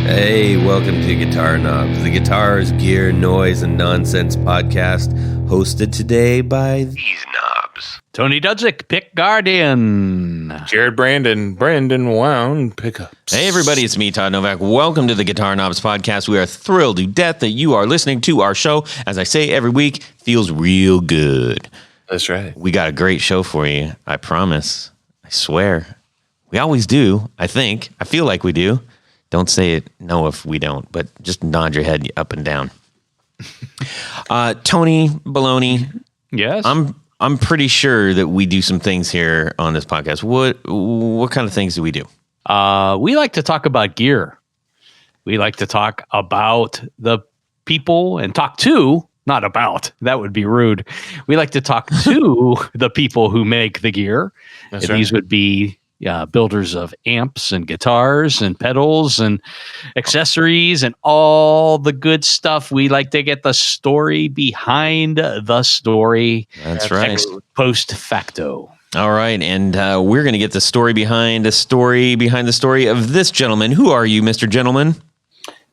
Hey, welcome to Guitar Knobs, the guitars, gear, noise, and nonsense podcast, hosted today by these knobs. Tony Dudzik, pick guardian. Jared Brandon Wound pickups. Hey everybody, it's me, Todd Novak. Welcome to the Guitar Knobs podcast. We are thrilled to death that you are listening to our show. As I say every week, feels real good. That's right. We got a great show for you. I promise. I swear. We always do, I think. I feel like we do. Don't say it no if we don't, but just nod your head up and down. Tony Baloney. Yes. I'm pretty sure that we do some things here on this podcast. What kind of things do we do? We like to talk about gear. We like to talk about the people and talk to, not about. That would be rude. We like to talk to the people who make the gear. That's These would be builders of amps and guitars and pedals and accessories and all the good stuff. We like to get the story behind the story. That's right. Post facto. All right, and we're going to get the story behind the story of this gentleman. Who are you, Mr. Gentleman?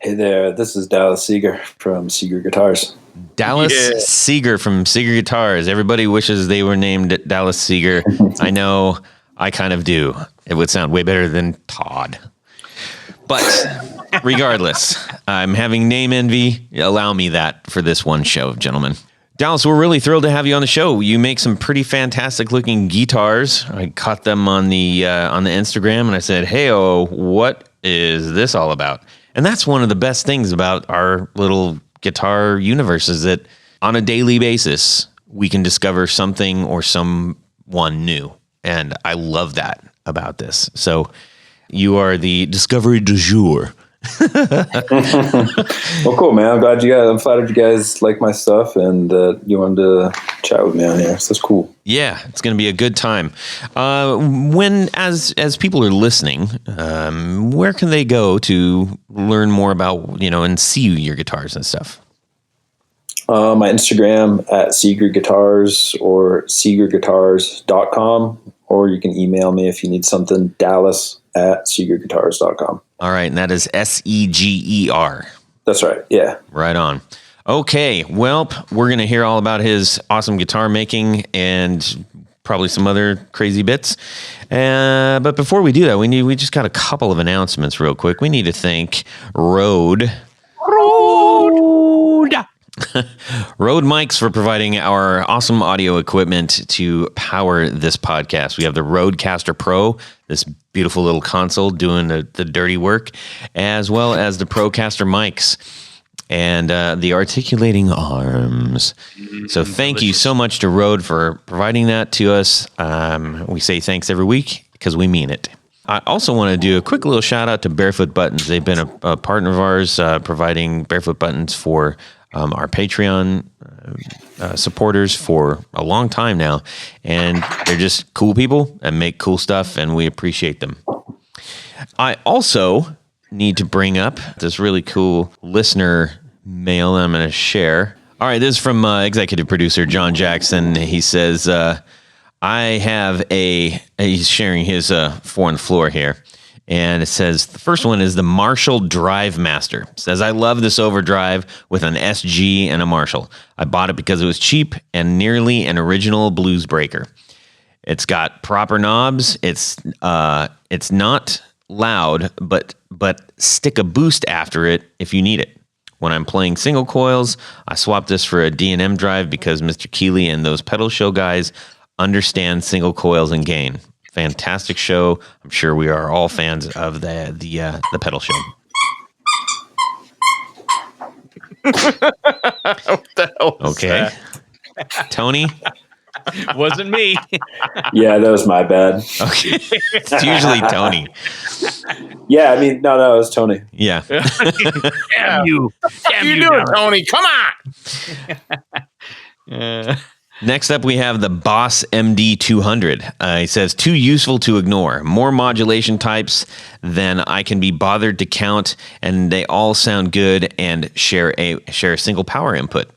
Hey there, this is Dallas Seger from Seger Guitars. Dallas Seger from Seger Guitars. Everybody wishes they were named Dallas Seger. I know. I kind of do. It would sound way better than Todd. But regardless, I'm having name envy. Allow me that for this one show, gentlemen. Dallas, we're really thrilled to have you on the show. You make some pretty fantastic looking guitars. I caught them on the Instagram and I said, hey, what is this all about? And that's one of the best things about our little guitar universe is that on a daily basis, we can discover something or someone new. And I love that about this. So you are the discovery du jour. Well, cool, man. I'm flattered you guys like my stuff and you wanted to chat with me on here. So that's cool. Yeah, it's going to be a good time. As people are listening, where can they go to learn more about, and see your guitars and stuff? My Instagram at Seger Guitars or segerguitars.com, or you can email me if you need something, Dallas at segerguitars.com. All right, and that is Seger. That's right, yeah. Right on. Okay, well, we're going to hear all about his awesome guitar making and probably some other crazy bits. But before we do that, we just got a couple of announcements real quick. We need to thank Rode Mics for providing our awesome audio equipment to power this podcast. We have the Rodecaster Pro, this beautiful little console doing the dirty work, as well as the Procaster mics and the articulating arms. So thank you so much to Rode for providing that to us. We say thanks every week because we mean it. I also want to do a quick little shout out to Barefoot Buttons. They've been a partner of ours, providing Barefoot Buttons for our Patreon supporters for a long time now, and they're just cool people and make cool stuff, and we appreciate them. I also need to bring up this really cool listener mail that I'm going to share. All right, this is from executive producer John Jackson. He says, he's sharing his four on the floor here. And it says, the first one is the Marshall Drive Master. It says, I love this overdrive with an SG and a Marshall. I bought it because it was cheap and nearly an original blues breaker. It's got proper knobs. It's not loud, but stick a boost after it if you need it. When I'm playing single coils, I swap this for a D&M drive because Mr. Keeley and those pedal show guys understand single coils and gain. Fantastic show. I'm sure we are all fans of the pedal show. What the hell was Okay. that? Tony? Wasn't me. Yeah, that was my bad. Okay. It's usually Tony. Yeah, I mean, no, it was Tony. Yeah. Damn you. What are you doing, Tony? Come on. Next up, we have the Boss MD200. He says, too useful to ignore. More modulation types than I can be bothered to count, and they all sound good and share a single power input.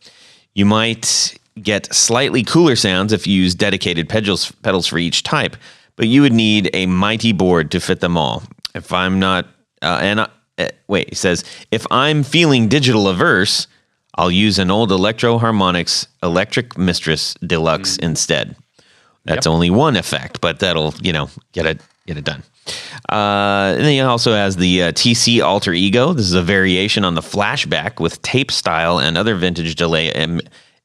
You might get slightly cooler sounds if you use dedicated pedals for each type, but you would need a mighty board to fit them all. If I'm not, and He says, if I'm feeling digital averse, I'll use an old Electro Harmonix Electric Mistress Deluxe instead. That's only one effect, but that'll, get it done. And then he also has the TC Alter Ego. This is a variation on the Flashback with tape style and other vintage delay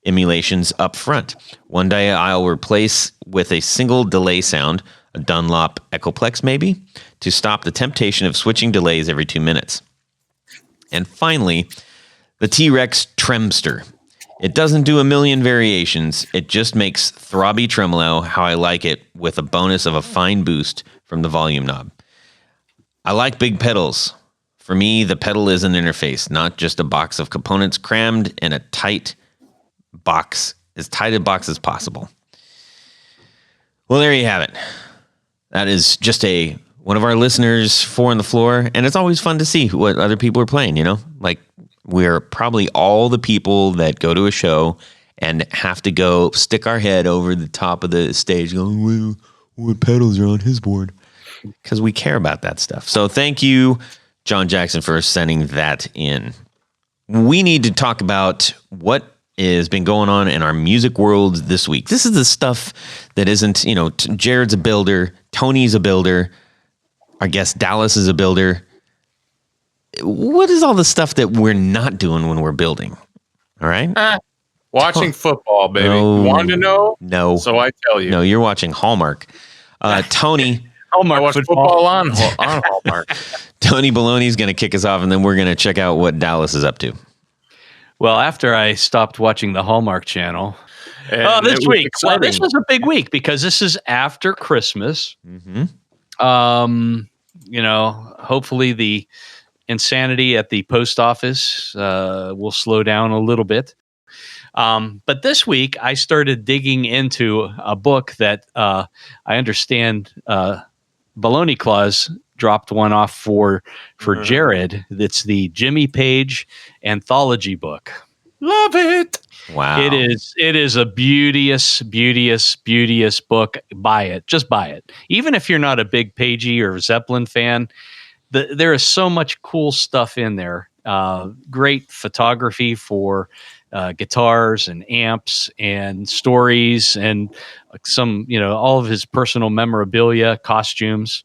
emulations up front. One day I'll replace with a single delay sound, a Dunlop Echoplex maybe, to stop the temptation of switching delays every 2 minutes. And finally, the T-Rex Tremster. It doesn't do a million variations. It just makes throbby tremolo how I like it, with a bonus of a fine boost from the volume knob. I like big pedals. For me, the pedal is an interface, not just a box of components crammed in a tight box, as tight a box as possible. Well, there you have it. That is just one of our listeners, 4 on the floor, and it's always fun to see what other people are playing, Like, we're probably all the people that go to a show and have to go stick our head over the top of the stage going, what pedals are on his board? Because we care about that stuff. So thank you, John Jackson, for sending that in. We need to talk about what has been going on in our music world this week. This is the stuff that isn't, Jared's a builder, Tony's a builder, our guest Dallas is a builder. What is all the stuff that we're not doing when we're building? All right. Watching football, baby. No. You want to know? No. So I tell you. No, you're watching Hallmark. Tony. I watch football on Hallmark. Tony Baloney's going to kick us off, and then we're going to check out what Dallas is up to. Well, after I stopped watching the Hallmark Channel, this week. Well, this was a big week because this is after Christmas. Mm-hmm. Hopefully the insanity at the post office will slow down a little bit. But this week I started digging into a book that I understand Baloney Claus dropped one off for Jared. It's the Jimmy Page anthology book. Love it. Wow. It is a beauteous book. Buy it. Just buy it. Even if you're not a big Pagey or Zeppelin fan, there is so much cool stuff in there. Great photography for guitars and amps and stories and some, all of his personal memorabilia, costumes.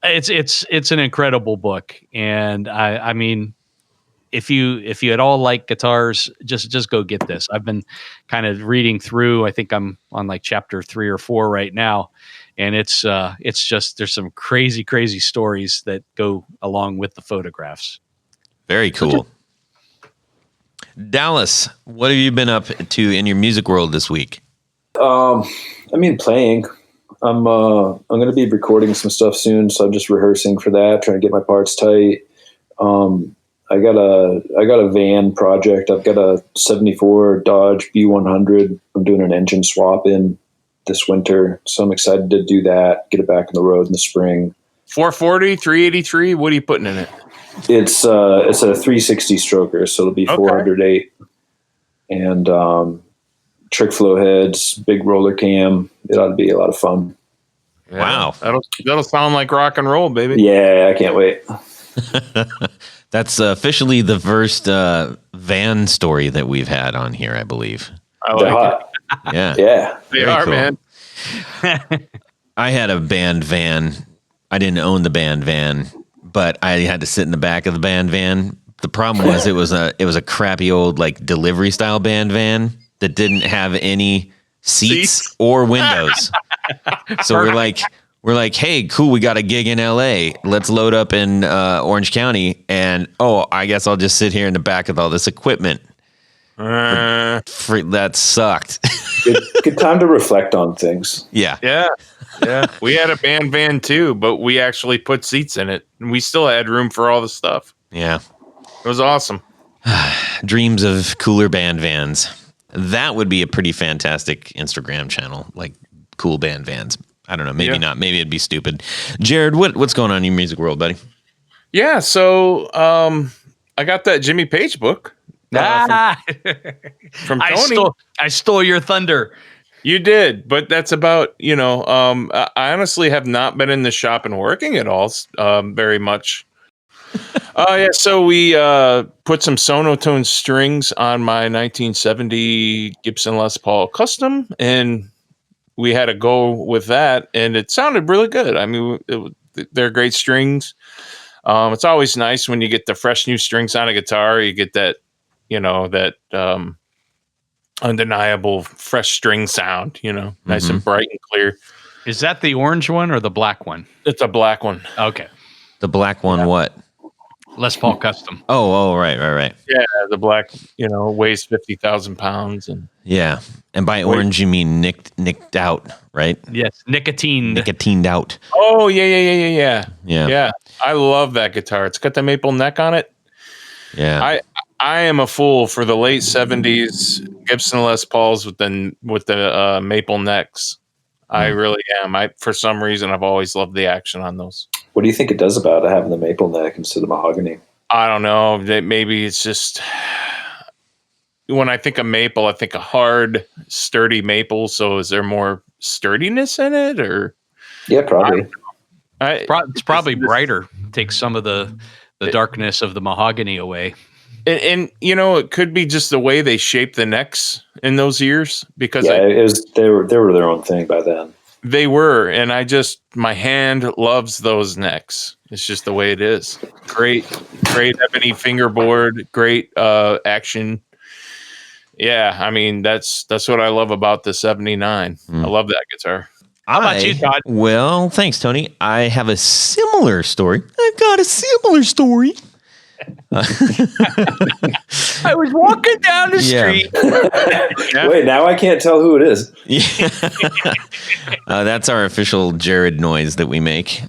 It's an incredible book. And I mean, if you at all like guitars, just go get this. I've been kind of reading through. I think I'm on like chapter 3 or 4 right now. And it's just, there's some crazy stories that go along with the photographs. Very cool. Dallas, what have you been up to in your music world this week? Playing. I'm going to be recording some stuff soon, so I'm just rehearsing for that, trying to get my parts tight. I got a van project. I've got a 74 Dodge B100. I'm doing an engine swap in this winter, so I'm excited to do that, get it back on the road in the spring. 440, 383, what are you putting in it? It's a 360 stroker, so it'll be 408. And trick flow heads, big roller cam. It ought to be a lot of fun. Yeah, wow. That'll sound like rock and roll, baby. Yeah, I can't wait. That's officially the first van story that we've had on here, I believe. I like it. Yeah. Yeah. They are, cool. Man. I had a band van. I didn't own the band van, but I had to sit in the back of the band van. The problem was it was a crappy old like delivery style band van that didn't have any seats or windows. So we're like, hey, cool, we got a gig in LA. Let's load up in Orange County, and I guess I'll just sit here in the back with all this equipment. That sucked. Good time to reflect on things. Yeah. We had a band van too, but we actually put seats in it, and we still had room for all the stuff. Yeah, it was awesome. Dreams of cooler band vans. That would be a pretty fantastic Instagram channel, like cool band vans. I don't know, maybe not. Maybe it'd be stupid. Jared, what's going on in your music world, buddy? Yeah, so I got that Jimmy Page book. From Tony. I stole your thunder. You did, but that's about, I honestly have not been in the shop and working at all very much. Yeah. So we put some sonotone strings on my 1970 Gibson Les Paul Custom, and we had to go with that, and it sounded really good. I mean, they're great strings. It's always nice when you get the fresh new strings on a guitar. You get that, that undeniable fresh string sound. Nice and bright and clear. Is that the orange one or the black one? It's a black one. Okay. The black one, what? Les Paul Custom. Oh, right. Yeah, the black, weighs 50,000 pounds, and Yeah. And by orange, you mean nicked out, right? Yes, Nicotined out. Oh, yeah. Yeah. I love that guitar. It's got the maple neck on it. Yeah. I am a fool for the late 70s Gibson Les Pauls with the maple necks. I really am. For some reason, I've always loved the action on those. What do you think it does about having the maple neck instead of mahogany? I don't know. Maybe it's just when I think of maple, I think of hard, sturdy maple. So is there more sturdiness in it, or? Yeah, probably. It's probably brighter. Takes some of the darkness of the mahogany away. And it could be just the way they shape the necks in those years, because they were their own thing by then. They were, and my hand loves those necks. It's just the way it is. Great ebony fingerboard, great action. Yeah, I mean that's what I love about the 79. I love that guitar. How about you, Todd? Well, thanks, Tony. I have a similar story. I've got a similar story. I was walking down the street. Wait, now I can't tell who it is. Yeah. That's our official Jared noise that we make.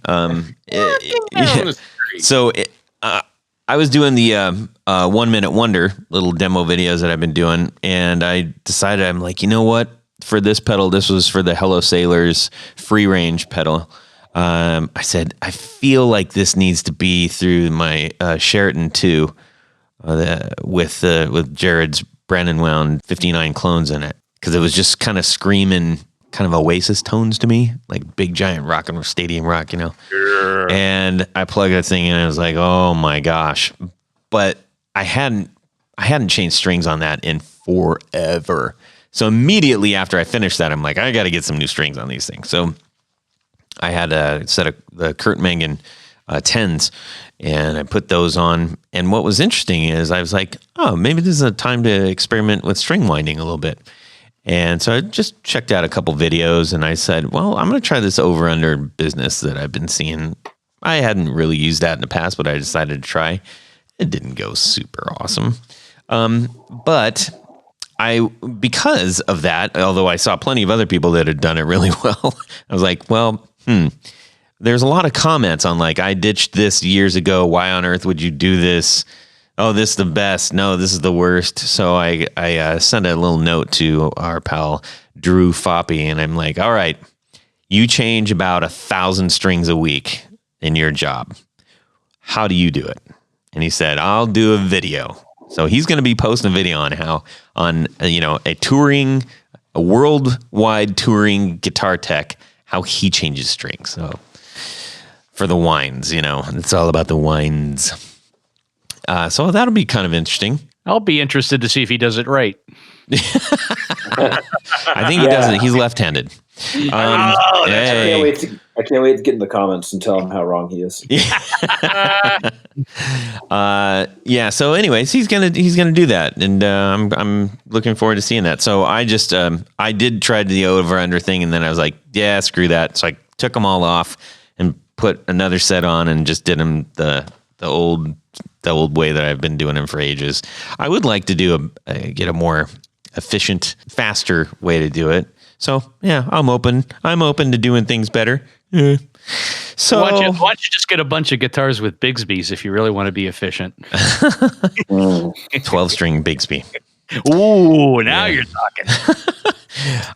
So I was doing the 1 Minute Wonder little demo videos that I've been doing, and I decided, I'm like, you know what? For this pedal, this was for the Hello Sailors free range pedal. I said, I feel like this needs to be through my Sheraton 2 with Jared's Brandon Wound 59 clones in it, because it was just kind of screaming kind of Oasis tones to me, like big giant rock and stadium rock, Sure. And I plugged that thing in, and I was like, oh my gosh. But I hadn't changed strings on that in forever. So immediately after I finished that, I'm like, I got to get some new strings on these things. So I had a set of the Kurt Mangan 10s, and I put those on. And what was interesting is I was like, oh, maybe this is a time to experiment with string winding a little bit. And so I just checked out a couple videos, and I said, well, I'm going to try this over-under business that I've been seeing. I hadn't really used that in the past, but I decided to try. It didn't go super awesome. But because of that, although I saw plenty of other people that had done it really well, I was like, well, there's a lot of comments on like, I ditched this years ago. Why on earth would you do this? Oh, this is the best. No, this is the worst. So I sent a little note to our pal Drew Foppy, and I'm like, all right, you change about 1,000 strings a week in your job. How do you do it? And he said, I'll do a video. So he's going to be posting a video on a worldwide touring guitar tech, how he changes strings. So for the winds, it's all about the winds. So that'll be kind of interesting. I'll be interested to see if he does it right. I think he does it. He's left-handed. I can't wait to get in the comments and tell him how wrong he is. So anyways, he's gonna do that, and I'm looking forward to seeing that. So I just I did try the over under thing, and then I was like, yeah, screw that. So I took them all off and put another set on, and just did them the old way that I've been doing them for ages. I would like to do get a more efficient, faster way to do it. So yeah, I'm open to doing things better. Yeah. So why don't you just get a bunch of guitars with Bigsby's if you really want to be efficient? 12-string Bigsby. Ooh, now you're talking.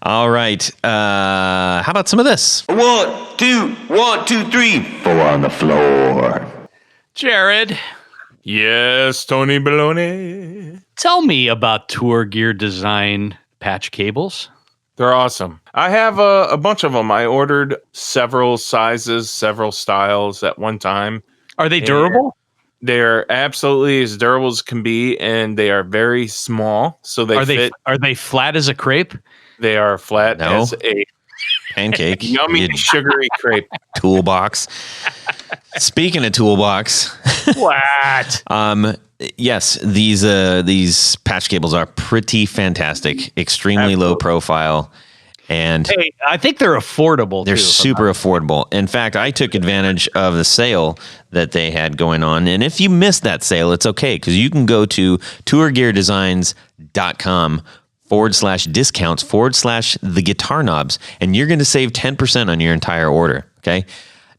All right. How about some of this? 1, 2, 1, 2, 3, 4 on the floor. Jared. Yes, Tony Baloney. Tell me about Tour Gear Design patch cables. They're awesome. I have a bunch of them. I ordered several sizes, several styles at one time. Are they durable? They're absolutely as durable as can be, and they are very small. So they fit. Are they flat as a crepe? They are flat No. as a Pancake. yummy, You sugary crepe. toolbox. Speaking of toolbox, What? yes, these patch cables are pretty fantastic, extremely low profile, and Hey, I think they're affordable. they're too, super affordable. In fact, I took advantage of the sale that they had going on. And if you missed that sale, it's okay, because you can go to tourgeardesigns.com/discounts/the guitar knobs, and you're going to save 10% on your entire order. Okay.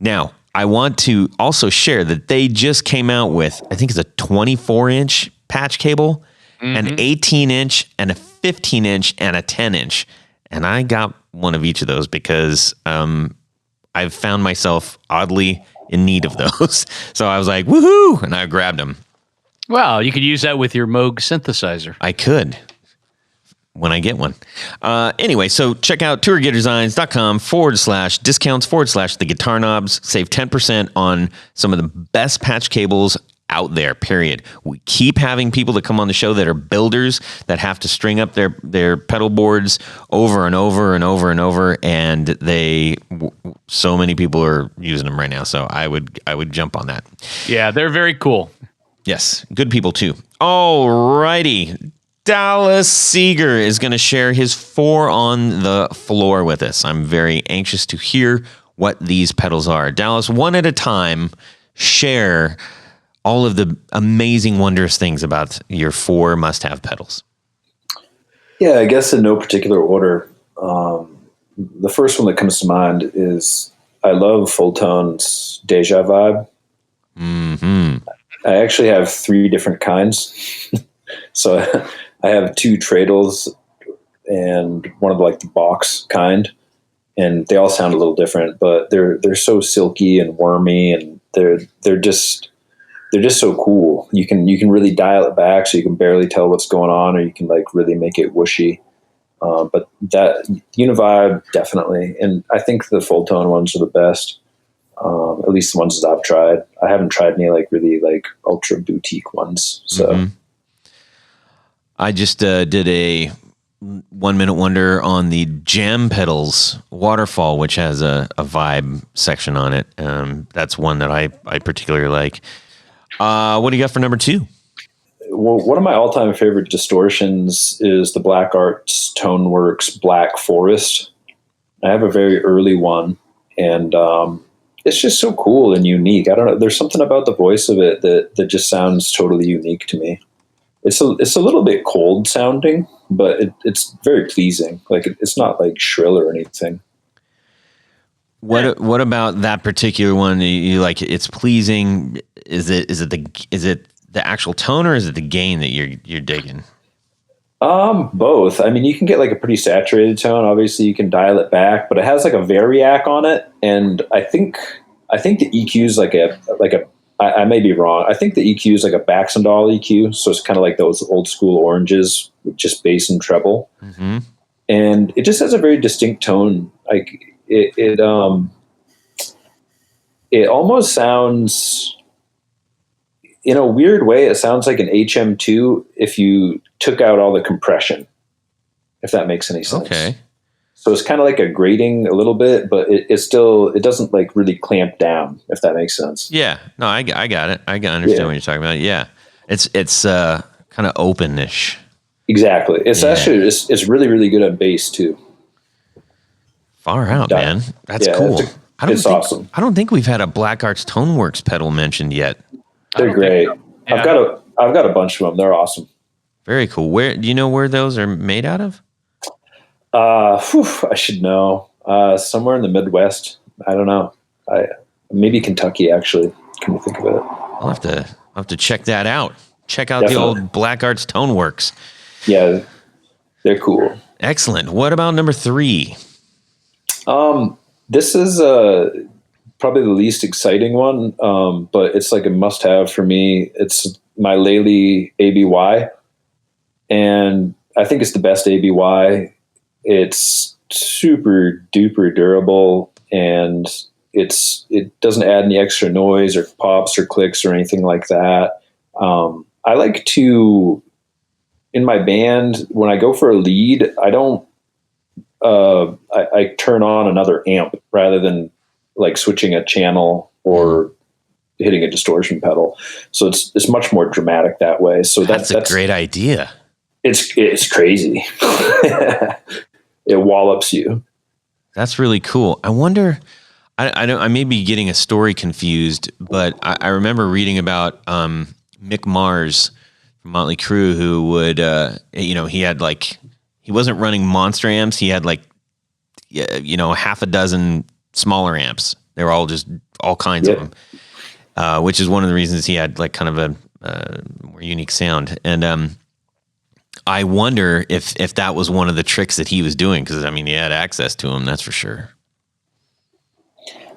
Now, I want to also share that they just came out with, I think it's a 24-inch patch cable, an 18-inch, and a 15-inch, and a 10-inch. And I got one of each of those because I've found myself oddly in need of those. So I was like, woohoo! And I grabbed them. Well, you could use that with your Moog synthesizer. I could when I get one. Anyway, so check out tourgeardesigns.com/discounts/the guitar knobs. Save 10% on some of the best patch cables out there, period. We keep having people that come on the show that are builders that have to string up their pedal boards over and over and over and over, and so many people are using them right now. So I would jump on that. Yeah, they're very cool. Yes, good people too. All righty. Dallas Seger is going to share his 4 on the floor with us. I'm very anxious to hear what these pedals are. Dallas, one at a time, share all of the amazing, wondrous things about your 4 must-have pedals. Yeah, I guess in no particular order. The first one that comes to mind is I love Fulltone's Deja Vibe. Mm-hmm. I actually have 3 different kinds. So I have 2 Tradles and one of the box kind, and they all sound a little different, but they're so silky and wormy, and they're just so cool. You can really dial it back so you can barely tell what's going on, or you can really make it whooshy. But that Univibe, definitely. And I think the full tone ones are the best. At least the ones that I've tried. I haven't tried any really ultra boutique ones. So I just did a 1 minute wonder on the Jam Pedals Waterfall, which has a vibe section on it. That's one that I particularly like. What do you got for number 2? Well, one of my all-time favorite distortions is the Black Arts Toneworks Black Forest. I have a very early one, and it's just so cool and unique. I don't know. There's something about the voice of it that just sounds totally unique to me. It's a little bit cold sounding, but it's very pleasing. It's not shrill or anything. What about that particular one? You like it's pleasing? Is it the actual tone, or is it the gain that you're digging? Both. I mean, you can get a pretty saturated tone. Obviously, you can dial it back, but it has a variac on it, and I think the EQ is I may be wrong. I think the EQ is a Baxandall EQ, so it's kind of like those old school oranges with just bass and treble, and it just has a very distinct tone. It almost sounds, in a weird way, it sounds like an HM2 if you took out all the compression, if that makes any sense. Okay. So it's kind of like a grating a little bit, but it doesn't really clamp down, if that makes sense. Yeah. No, I got it. I understand what you're talking about. Yeah. It's kind of openish. Exactly. It's actually, it's really, really good at bass too. Far out, man. That's cool. It's awesome. I don't think we've had a Black Arts Toneworks pedal mentioned yet. They're great. I've got a bunch of them. They're awesome. Very cool. Where do you know where those are made out of? I should know. Somewhere in the Midwest. I don't know. Maybe Kentucky, actually. Can you think of it? I'll have to check that out. Check out Definitely. the old Black Arts Toneworks. Yeah, they're cool. Excellent. What about number 3? This is probably the least exciting one, but it's a must-have for me. It's my Lely ABY, and I think it's the best ABY. It's super duper durable, and it doesn't add any extra noise or pops or clicks or anything like that. I like to, in my band, when I go for a lead, I don't, I turn on another amp rather than like switching a channel or hitting a distortion pedal. So it's much more dramatic that way. So that's a great idea. It's crazy. It wallops you. That's really cool. I wonder, I may be getting a story confused, but I remember reading about Mick Mars from Motley Crue, who would, he had like, he wasn't running monster amps. He had like, half a dozen smaller amps. They were all just all kinds of them, which is one of the reasons he had like kind of a more unique sound. And I wonder if that was one of the tricks that he was doing, because I mean, he had access to them, that's for sure.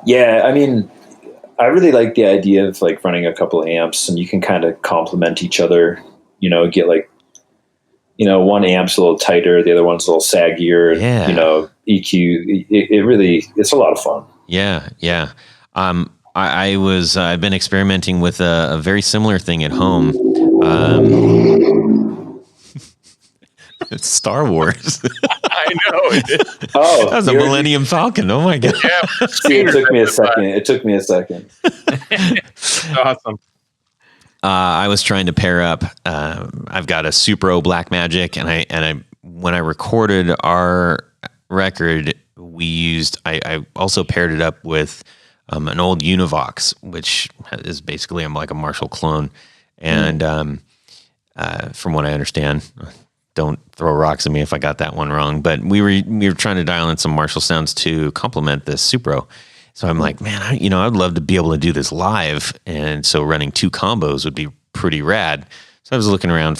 Yeah, I mean, I really like the idea of like running a couple of amps, and you can kind of complement each other. Get like, one amp's a little tighter, the other one's a little saggier. Yeah. EQ. It's a lot of fun. Yeah, yeah. I've been experimenting with a very similar thing at home. It's Star Wars. I know it. Oh, that was a Millennium Falcon. Oh my god! Yeah, See, it took me a second. Awesome. I was trying to pair up. I've got a Supro Blackmagic, and I when I recorded our record, I also paired it up with an old Univox, which is basically like a Marshall clone, and from what I understand. Don't throw rocks at me if I got that one wrong, but we were trying to dial in some Marshall sounds to complement this Supro. So I'm like, man, I'd love to be able to do this live. And so running two combos would be pretty rad. So I was looking around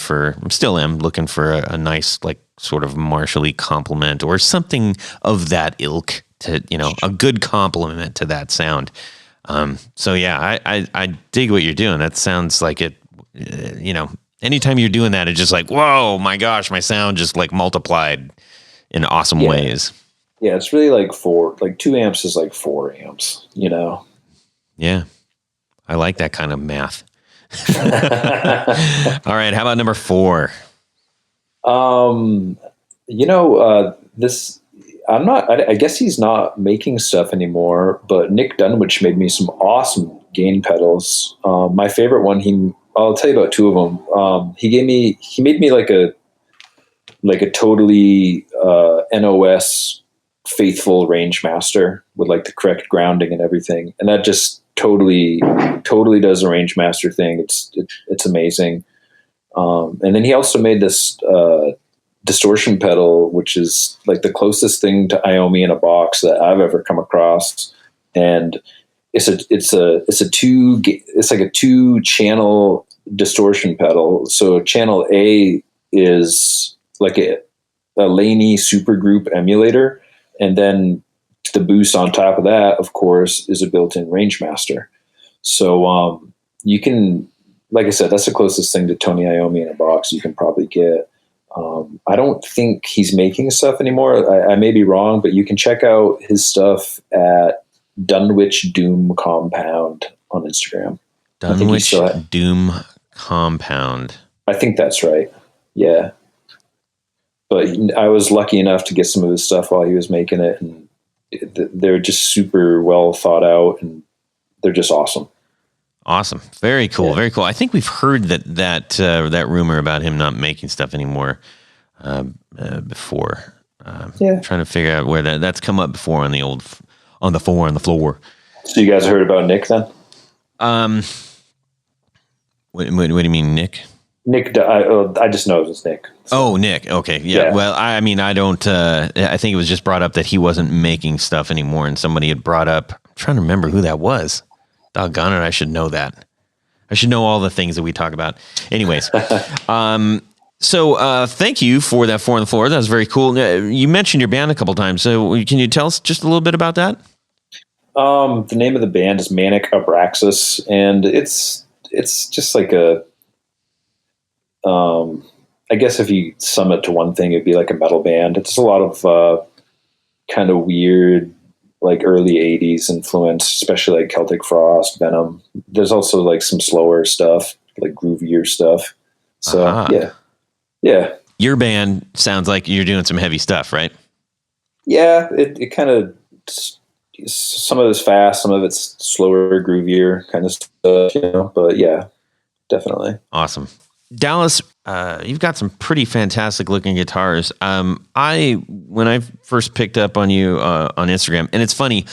still am looking for a nice, like sort of Marshall-y complement or something of that ilk to, a good complement to that sound. So yeah, I dig what you're doing. That sounds like it, anytime you're doing that, it's just like, whoa, my gosh, my sound just like multiplied in awesome ways. Yeah, it's really like 2 amps is like 4 amps, Yeah, I like that kind of math. All right, how about number 4? I guess he's not making stuff anymore, but Nick Dunwich made me some awesome gain pedals. My favorite one, I'll tell you about 2 of them. He made me like a totally NOS faithful range master with like the correct grounding and everything. And that just totally does a range master thing. It's amazing. And then he also made this distortion pedal, which is like the closest thing to Iommi in a box that I've ever come across. And it's like a 2-channel distortion pedal. So channel A is like a Laney supergroup emulator, and then the boost on top of that, of course, is a built-in range master. So you can, like I said, that's the closest thing to Tony Iommi in a box you can probably get. I don't think he's making stuff anymore. I may be wrong, but you can check out his stuff at Dunwich Doom Compound on Instagram. Dunwich Doom Compound. I think that's right. Yeah. But I was lucky enough to get some of his stuff while he was making it, and they're just super well thought out, and they're just awesome. Awesome. Very cool. Yeah. Very cool. I think we've heard that rumor about him not making stuff anymore before. Trying to figure out where that's come up before on the floor. So you guys heard about Nick then? What do you mean, Nick? Nick, I just know it was Nick. So. Oh, Nick. Okay. Yeah. Well, I mean, I don't, I think it was just brought up that he wasn't making stuff anymore, and somebody had brought up, I'm trying to remember who that was. Doggone it, I should know that. I should know all the things that we talk about. Anyways, so thank you for that 4 on the floor. That was very cool. You mentioned your band a couple times. So can you tell us just a little bit about that? The name of the band is Manic Abraxas, and it's just like I guess if you sum it to one thing, it'd be like a metal band. It's a lot of kind of weird like early 80s influence, especially like Celtic Frost, Venom. There's also like some slower stuff, like groovier stuff. So yeah. Your band sounds like you're doing some heavy stuff, right? Yeah, it kind of, some of it's fast, some of it's slower, groovier kind of stuff, but yeah, definitely. Awesome. Dallas, you've got some pretty fantastic looking guitars. When I first picked up on you on Instagram, and it's funny,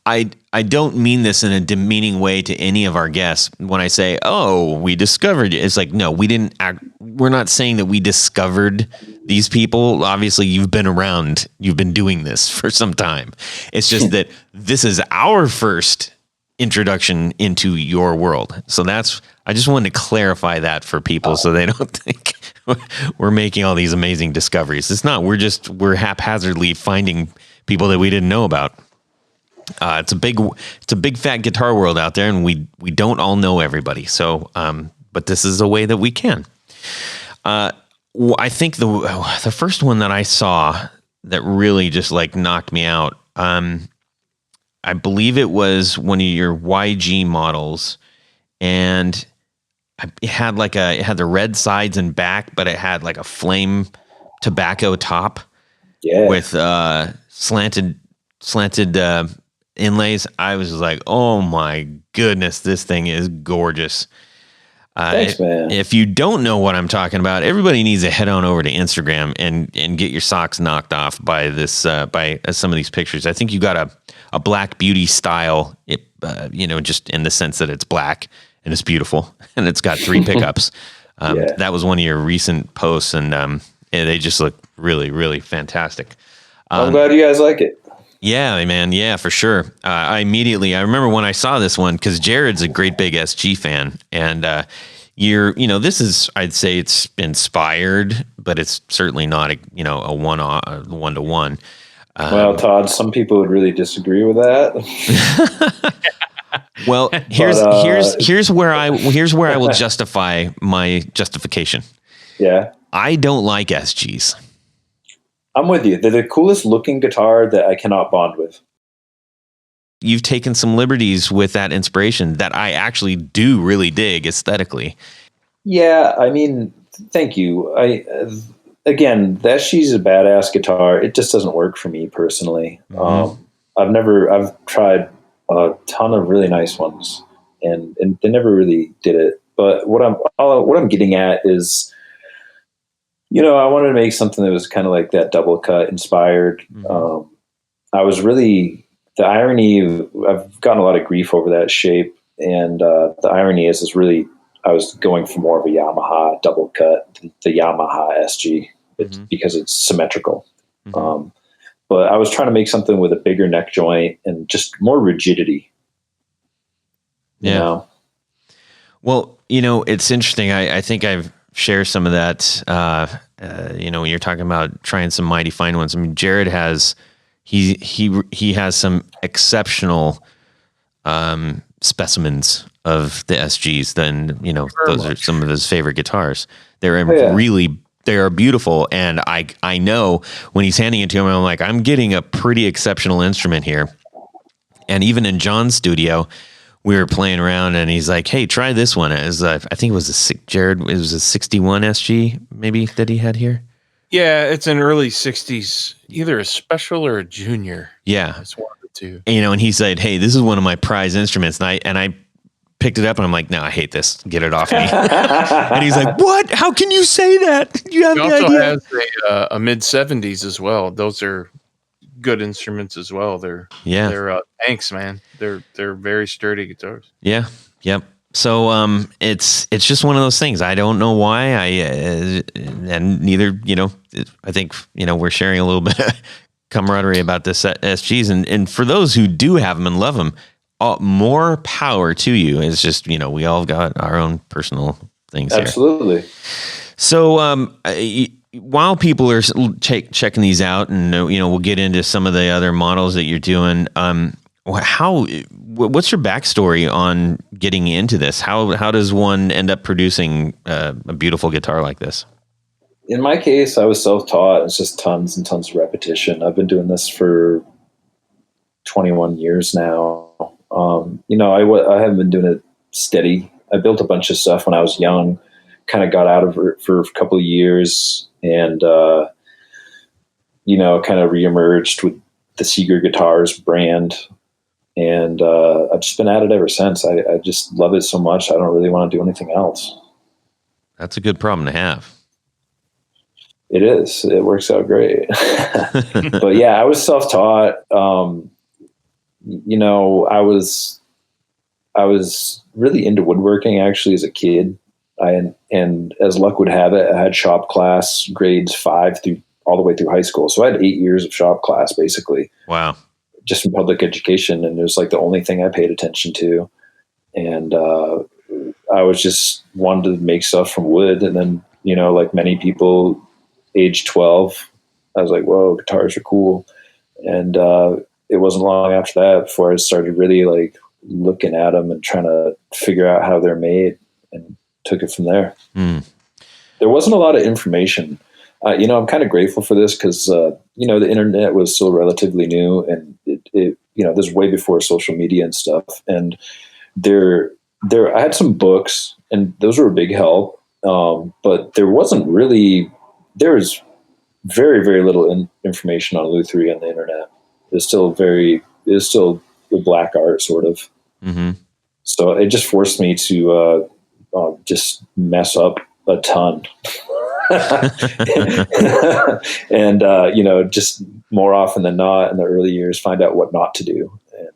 I don't mean this in a demeaning way to any of our guests. When I say, "Oh, we discovered," it's like, no, we didn't. We're not saying that we discovered these people. Obviously, you've been around. You've been doing this for some time. It's just that this is our first introduction into your world. So I just wanted to clarify that for people so they don't think we're making all these amazing discoveries. It's not. We're haphazardly finding people that we didn't know about. It's a big fat guitar world out there, and we don't all know everybody. So, but this is a way that we can. I think the first one that I saw that really just like knocked me out, I believe it was one of your YG models, and it had the red sides and back, but it had like a flame tobacco top with slanted inlays. I was just like, oh my goodness, this thing is gorgeous. Thanks, man. If you don't know what I'm talking about, everybody needs to head on over to Instagram and get your socks knocked off by this by some of these pictures. I think you got a Black Beauty style, just in the sense that it's black and it's beautiful and it's got 3 pickups. That was one of your recent posts, and they just look really, really fantastic. I'm glad you guys like it. Yeah, man. Yeah, for sure. I remember when I saw this one, because Jared's a great big SG fan, and this is, I'd say it's inspired, but it's certainly not a one-to-one. Well, Todd, some people would really disagree with that. Well, here's where I will justify my justification. Yeah. I don't like SGs. I'm with you. They're the coolest looking guitar that I cannot bond with. You've taken some liberties with that inspiration that I actually do really dig aesthetically. Yeah, I mean, thank you. Again, that she's a badass guitar. It just doesn't work for me personally. Mm-hmm. I've tried a ton of really nice ones, and they never really did it. But what I'm getting at is, I wanted to make something that was kind of like that double cut inspired. Mm-hmm. The irony, I've gotten a lot of grief over that shape. And the irony is really, I was going for more of a Yamaha double cut, the Yamaha SG, because it's symmetrical. Mm-hmm. But I was trying to make something with a bigger neck joint and just more rigidity. Yeah. Well, it's interesting. I think I've share some of that, when you're talking about trying some mighty fine ones. I mean, Jared has, he has some exceptional specimens of the SGs. Then, those are some of his favorite guitars. They're they are beautiful. And I know when he's handing it to him, I'm like, I'm getting a pretty exceptional instrument here. And even in John's studio, we were playing around, and he's like, "Hey, try this one." I think it was Jared. It was a 61 SG, maybe, that he had here. Yeah, it's an early 60s, either a special or a junior. Yeah, it's one of the two. And he said, "Hey, this is one of my prize instruments," and I picked it up, and I'm like, "No, I hate this. Get it off me." And he's like, "What? How can you say that? You have no idea." He also has a mid 70s as well. Those are good instruments as well. They're tanks, man. They're very sturdy guitars. Yeah. Yep. So it's just one of those things. I don't know why and neither, I think, we're sharing a little bit of camaraderie about this SGs, and for those who do have them and love them, more power to you. It's just, we all got our own personal things. Absolutely. Here. So while people are checking these out, and we'll get into some of the other models that you're doing, what's your backstory on getting into this? How does one end up producing a beautiful guitar like this? In my case, I was self-taught. It's just tons and tons of repetition. I've been doing this for 21 years now. I haven't been doing it steady. I built a bunch of stuff when I was young, kind of got out of it for a couple of years, and kind of reemerged with the Seger Guitars brand. And I've just been at it ever since. I just love it so much. I don't really want to do anything else. That's a good problem to have. It is. It works out great. But yeah, I was self-taught. I was really into woodworking actually as a kid. And as luck would have it, I had shop class grades 5 through all the way through high school. So I had 8 years of shop class basically. Wow. Just in public education. And it was like the only thing I paid attention to. And I was just wanted to make stuff from wood. And then, like many people, age 12, I was like, whoa, guitars are cool. And it wasn't long after that before I started really like looking at them and trying to figure out how they're made, and took it from there. There wasn't a lot of information. I'm kind of grateful for this because, the internet was still relatively new, and it this was way before social media and stuff. And I had some books, and those were a big help. But there was very, very little information on Lutherie on the internet. It's still a black art sort of. Mm-hmm. So it just forced me to just mess up a ton. And, just more often than not in the early years, find out what not to do. And,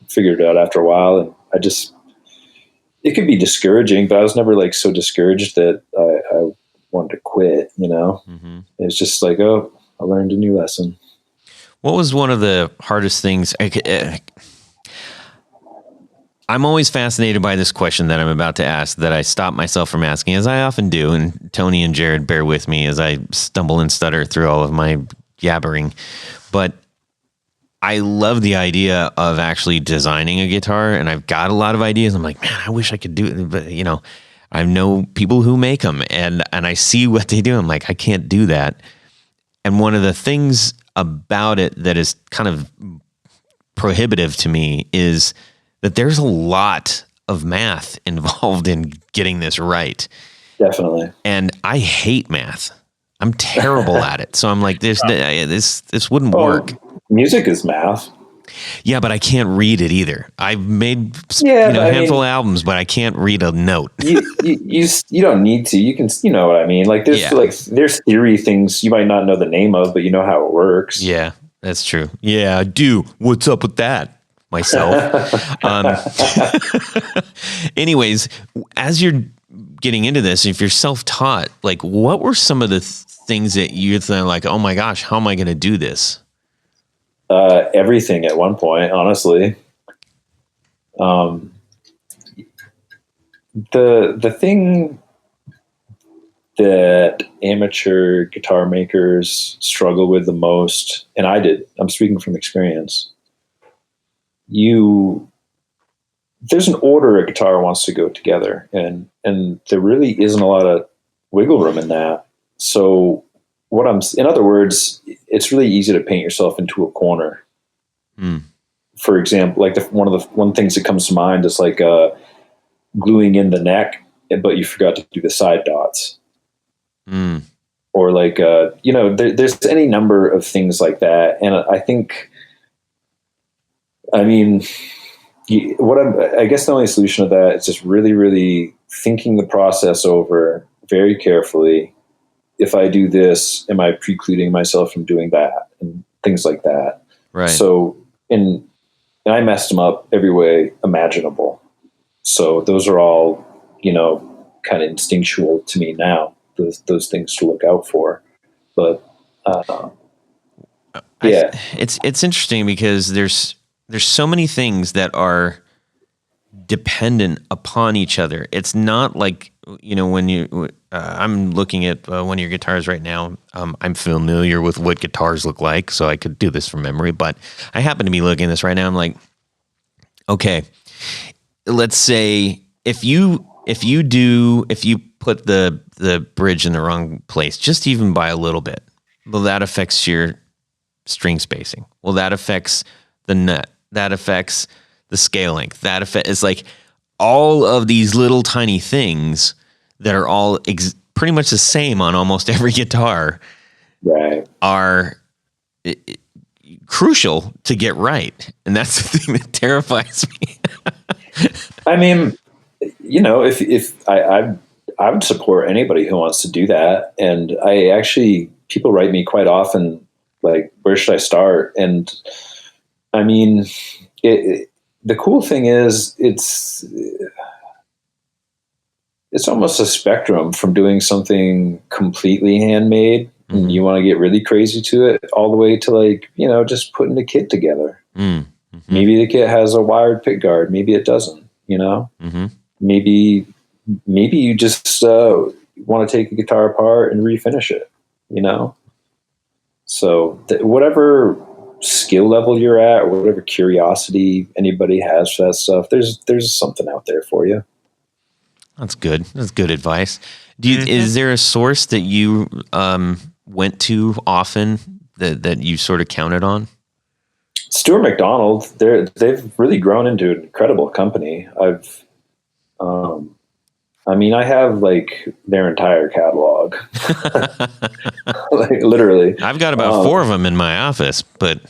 figured it out after a while. And it could be discouraging, but I was never like so discouraged that I wanted to quit, Mm-hmm. It's just like, I learned a new lesson. What was one of the hardest things? I'm always fascinated by this question that I'm about to ask that I stop myself from asking, as I often do. And Tony and Jared bear with me as I stumble and stutter through all of my yabbering. But I love the idea of actually designing a guitar, and I've got a lot of ideas. I'm like, man, I wish I could do it. But, I know people who make them, and I see what they do. I'm like, I can't do that. And one of the things about it that is kind of prohibitive to me is that there's a lot of math involved in getting this right. Definitely. And I hate math. I'm terrible at it. So I'm like, this wouldn't work. Music is math. Yeah, but I can't read it either. I've made a handful of albums, but I can't read a note. you don't need to. You can, what I mean? Like there's theory things you might not know the name of, but you know how it works. Yeah, that's true. Yeah, I do. What's up with that? Myself. Anyways, as you're getting into this, if you're self-taught, like what were some of the things that you thought like, oh my gosh, how am I going to do this? Everything at one point, honestly. The thing that amateur guitar makers struggle with the most, and I'm speaking from experience, there's an order a guitar wants to go together, and there really isn't a lot of wiggle room in that. So in other words, it's really easy to paint yourself into a corner. For example, like one things that comes to mind is like gluing in the neck, but you forgot to do the side dots. Or like, there's any number of things like that. And I think, I guess the only solution to that is just really, really thinking the process over very carefully. If I do this, am I precluding myself from doing that, and things like that? Right. So, and I messed them up every way imaginable. So those are all, kind of instinctual to me now. Those things to look out for. But yeah, it's interesting because there's so many things that are dependent upon each other. It's not like, when I'm looking at one of your guitars right now. I'm familiar with what guitars look like, so I could do this from memory, but I happen to be looking at this right now. I'm like, okay, let's say if you put the bridge in the wrong place, just even by a little bit, well, that affects your string spacing. Well, that affects the nut, that affects the scale length, that affect is like all of these little tiny things that are all pretty much the same on almost every guitar, right, are crucial to get right. And that's the thing that terrifies me. I mean, if I would support anybody who wants to do that. And people write me quite often, like, where should I start? And I mean, the cool thing is it's almost a spectrum from doing something completely handmade, and you want to get really crazy to it, all the way to, like, just putting the kit together. Mm-hmm. Maybe the kit has a wired pick guard. Maybe it doesn't, Mm-hmm. Maybe you just want to take a guitar apart and refinish it, So whatever skill level you're at, or whatever curiosity anybody has for that stuff, there's something out there for you. That's good. That's good advice. Is there a source that you went to often that you sort of counted on? Stuart McDonald. They've really grown into an incredible company. I have like their entire catalog, like literally. I've got about 4 of them in my office, but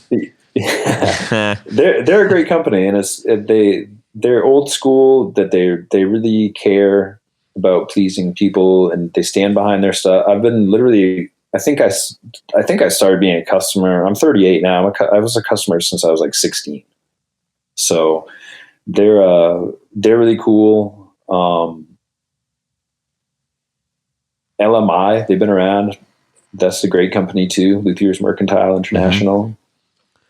they're a great company, and they're old school. That they really care about pleasing people, and they stand behind their stuff. I've been literally. I think I started being a customer. I'm 38 now. I was a customer since I was like 16. So they're really cool. LMI, they've been around. That's a great company too. Luthier's Mercantile International.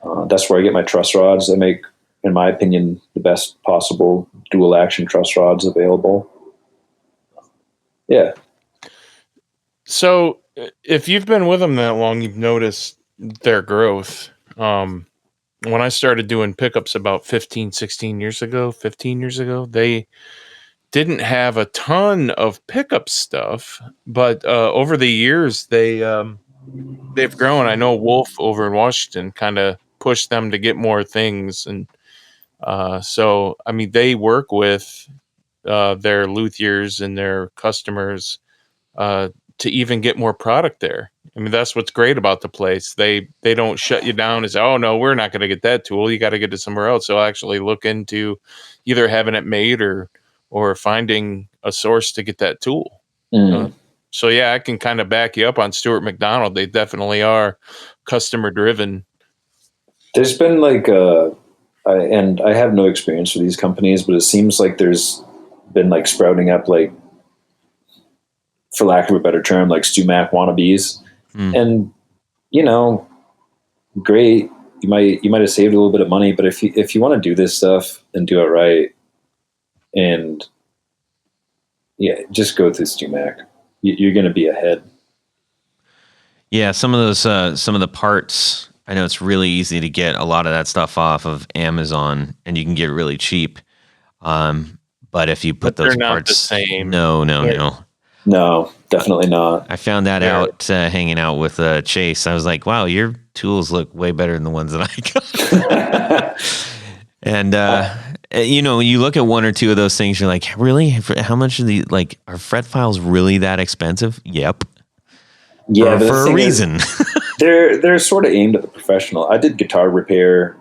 Mm-hmm. That's where I get my truss rods. They make, in my opinion, the best possible dual action truss rods available. Yeah. So if you've been with them that long, you've noticed their growth. When I started doing pickups about 15 years ago, they didn't have a ton of pickup stuff, but over the years they've grown. I know Wolf over in Washington kind of pushed them to get more things, and so I mean they work with their luthiers and their customers to even get more product there. I mean, that's what's great about the place. They don't shut you down and say, "Oh no, we're not going to get that tool. You got to get it somewhere else." So actually look into either having it made or finding a source to get that tool. So yeah, I can kind of back you up on Stuart McDonald. They definitely are customer driven. There's been like and I have no experience with these companies, but it seems like there's been like sprouting up, like, for lack of a better term, like StuMac wannabes. And great, you might have saved a little bit of money, but if you want to do this stuff and do it right, and just go through StuMac. You're going to be ahead. Yeah, some of those some of the parts, I know it's really easy to get a lot of that stuff off of Amazon, and you can get really cheap. But if you put those parts, the same. No, definitely not. I found that out hanging out with Chase. I was like, wow, your tools look way better than the ones that I got. And, you look at one or two of those things, you're like, really? How much are these, like, are fret files really that expensive? Yep. Yeah. For a reason. They're sort of aimed at the professional. I did guitar repair.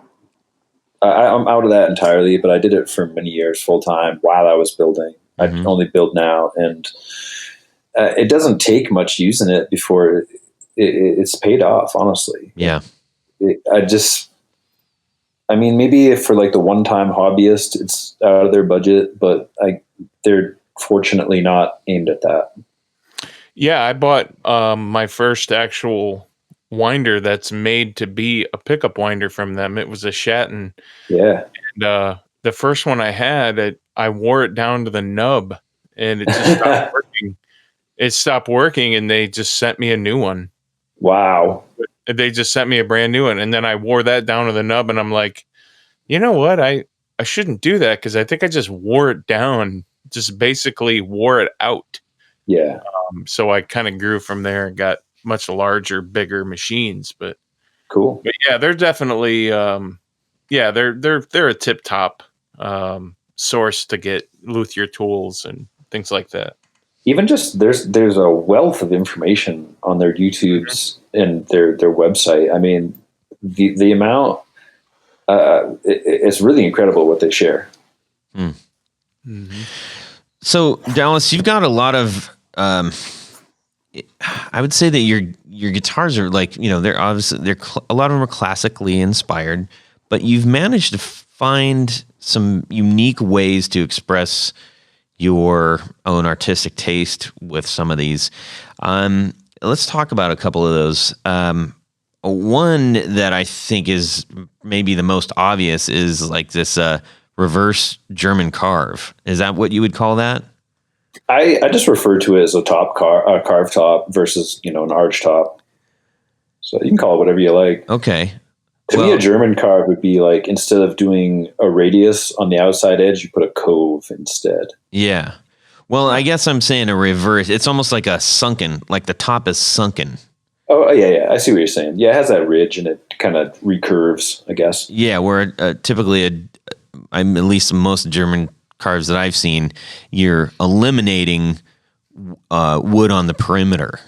I'm out of that entirely, but I did it for many years full time while I was building. I only build now, and it doesn't take much using it before it's paid off, honestly. Yeah. Maybe if for like the one-time hobbyist, it's out of their budget, but they're fortunately not aimed at that. Yeah, I bought my first actual winder that's made to be a pickup winder from them. It was a Shatton. Yeah. And the first one I had, I wore it down to the nub, and it just stopped working. It stopped working, and they just sent me a new one. Wow. They just sent me a brand new one, and then I wore that down to the nub, and I'm like, you know what? I shouldn't do that, because I think I just wore it down, just basically wore it out. Yeah. So I kind of grew from there and got much larger, bigger machines. But cool. But yeah, they're definitely yeah, they're a tip top source to get luthier tools and things like that. Even just there's a wealth of information on their YouTubes and their website. I mean, the amount it's really incredible what they share. So Dallas, you've got a lot of I would say that your guitars are like, they're obviously a lot of them are classically inspired, but you've managed to find some unique ways to express your own artistic taste with some of these. Let's talk about a couple of those. One that I think is maybe the most obvious is like this reverse German carve. Is that what you would call that? I just refer to it as a carve top versus an arch top. So you can call it whatever you like. Okay. To me, a German carve would be like, instead of doing a radius on the outside edge, you put a cove instead. Yeah. Well, I guess I'm saying a reverse. It's almost like a sunken, like the top is sunken. Oh, yeah. I see what you're saying. Yeah, it has that ridge and it kind of recurves, I guess. Yeah, where typically, at least most German carves that I've seen, you're eliminating wood on the perimeter.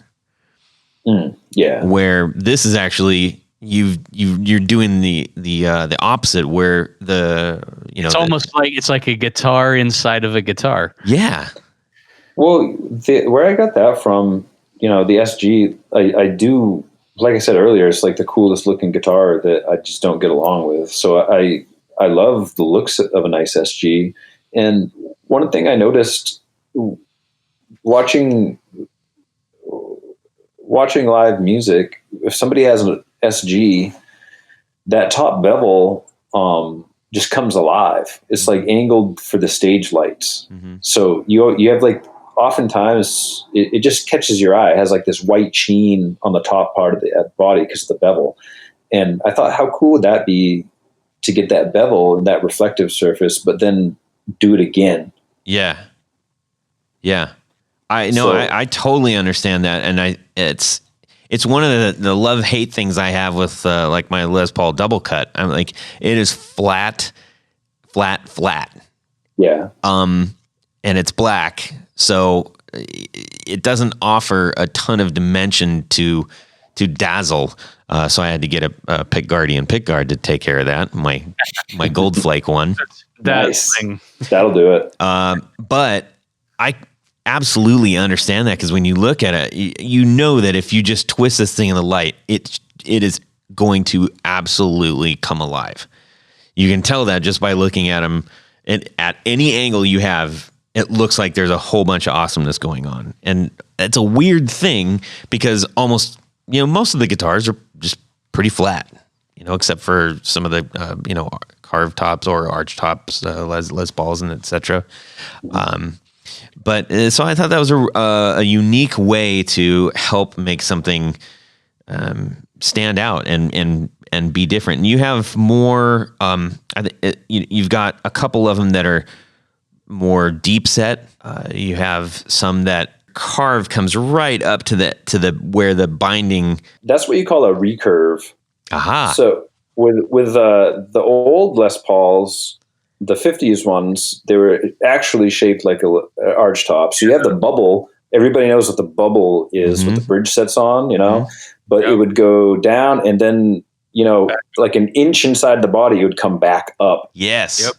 Yeah. Where this is actually you're doing the opposite, where it's almost like it's like a guitar inside of a guitar. Yeah. Well, where I got that from, the SG, I do, like I said earlier, it's like the coolest looking guitar that I just don't get along with. So I love the looks of a nice SG. And one thing I noticed watching live music, if somebody has an SG, that top bevel just comes alive. It's like angled for the stage lights. Mm-hmm. So you have like, oftentimes it just catches your eye. It has like this white sheen on the top part of the body because of the bevel. And I thought, how cool would that be to get that bevel and that reflective surface, but then do it again? Yeah. I totally understand that. And it's one of the love-hate things I have with like my Les Paul double cut. I'm like, it is flat. Yeah. And it's black, so it doesn't offer a ton of dimension to dazzle. So I had to get a pick guard to take care of that. My gold flake one. Nice. That'll do it. But I absolutely understand that, because when you look at it, you know that if you just twist this thing in the light, it is going to absolutely come alive. You can tell that just by looking at them, and at any angle you have, it looks like there's a whole bunch of awesomeness going on. And it's a weird thing, because almost, most of the guitars are just pretty flat, except for some of the, carved tops or arch tops, Les Pauls and etc. But so I thought that was a unique way to help make something stand out and be different. And you have more. You've got a couple of them that are more deep set. You have some that carve comes right up to the where the binding. That's what you call a recurve. Aha. So with the old Les Pauls, the 50s ones, they were actually shaped like an arch top. So you have the bubble. Everybody knows what the bubble is, what the bridge sets on, but it would go down, and then, like an inch inside the body, it would come back up. Yes. Yep.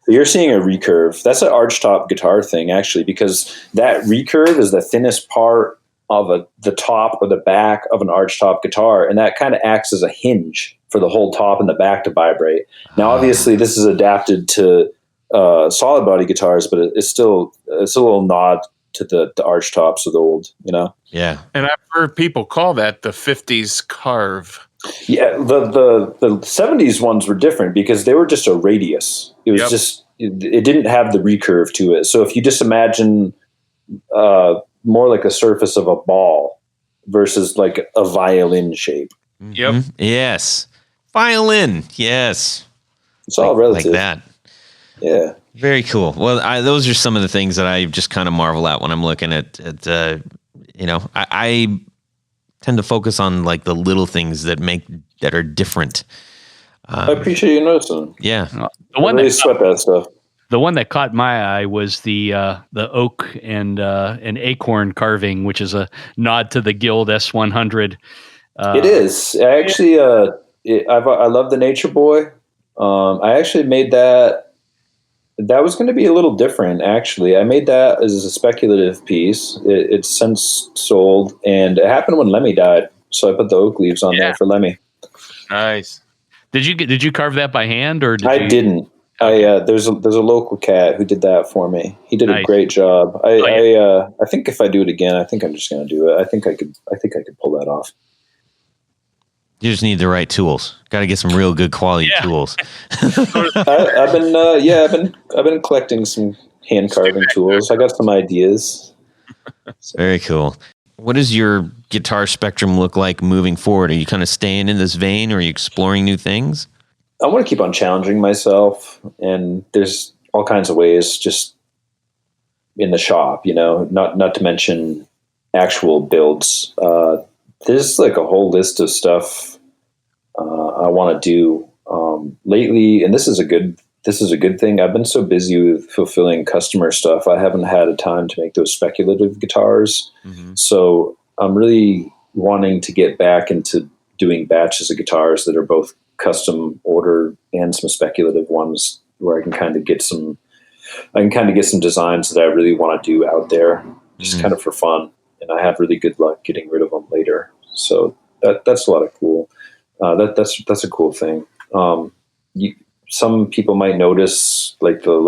So you're seeing a recurve. That's an arch top guitar thing, actually, because that recurve is the thinnest part of the top or the back of an arch top guitar, and that kind of acts as a hinge for the whole top and the back to vibrate. Now, obviously, this is adapted to solid body guitars, but it's a little nod to the arch tops of the old, Yeah. And I've heard people call that the 50s carve. Yeah, the 70s ones were different because they were just a radius. It was just, it didn't have the recurve to it. So if you just imagine more like a surface of a ball versus like a violin shape. Yep. Mm-hmm. Yes. Violin. Yes. It's all relative. Like that. Yeah. Very cool. Well, those are some of the things that I just kind of marvel at when I'm looking at I tend to focus on like the little things that are different. I appreciate you noticing. Yeah. The one I really sweat that stuff. The one that caught my eye was the oak and an acorn carving, which is a nod to the Guild S100. It is. I actually, I love the Nature Boy. I actually made that. That was going to be a little different, actually. I made that as a speculative piece. It's since sold, and it happened when Lemmy died. So I put the oak leaves on there for Lemmy. Nice. Did you carve that by hand, or I didn't? There's a local cat who did that for me. He did a great job. I think if I do it again, I think I'm just going to do it. I think I could pull that off. You just need the right tools. Got to get some real good quality tools. I've been collecting some hand carving tools. I got some ideas. Very cool. What does your guitar spectrum look like moving forward? Are you kind of staying in this vein, or are you exploring new things? I want to keep on challenging myself, and there's all kinds of ways just in the shop, not to mention actual builds. There's like a whole list of stuff I want to do lately, and this is a good thing. I've been so busy with fulfilling customer stuff, I haven't had a time to make those speculative guitars. Mm-hmm. So I'm really wanting to get back into doing batches of guitars that are both custom order and some speculative ones, where I can kind of get some designs that I really want to do out there, just kind of for fun. And I have really good luck getting rid of them later. So that's a lot of cool. That's a cool thing. Some people might notice, like over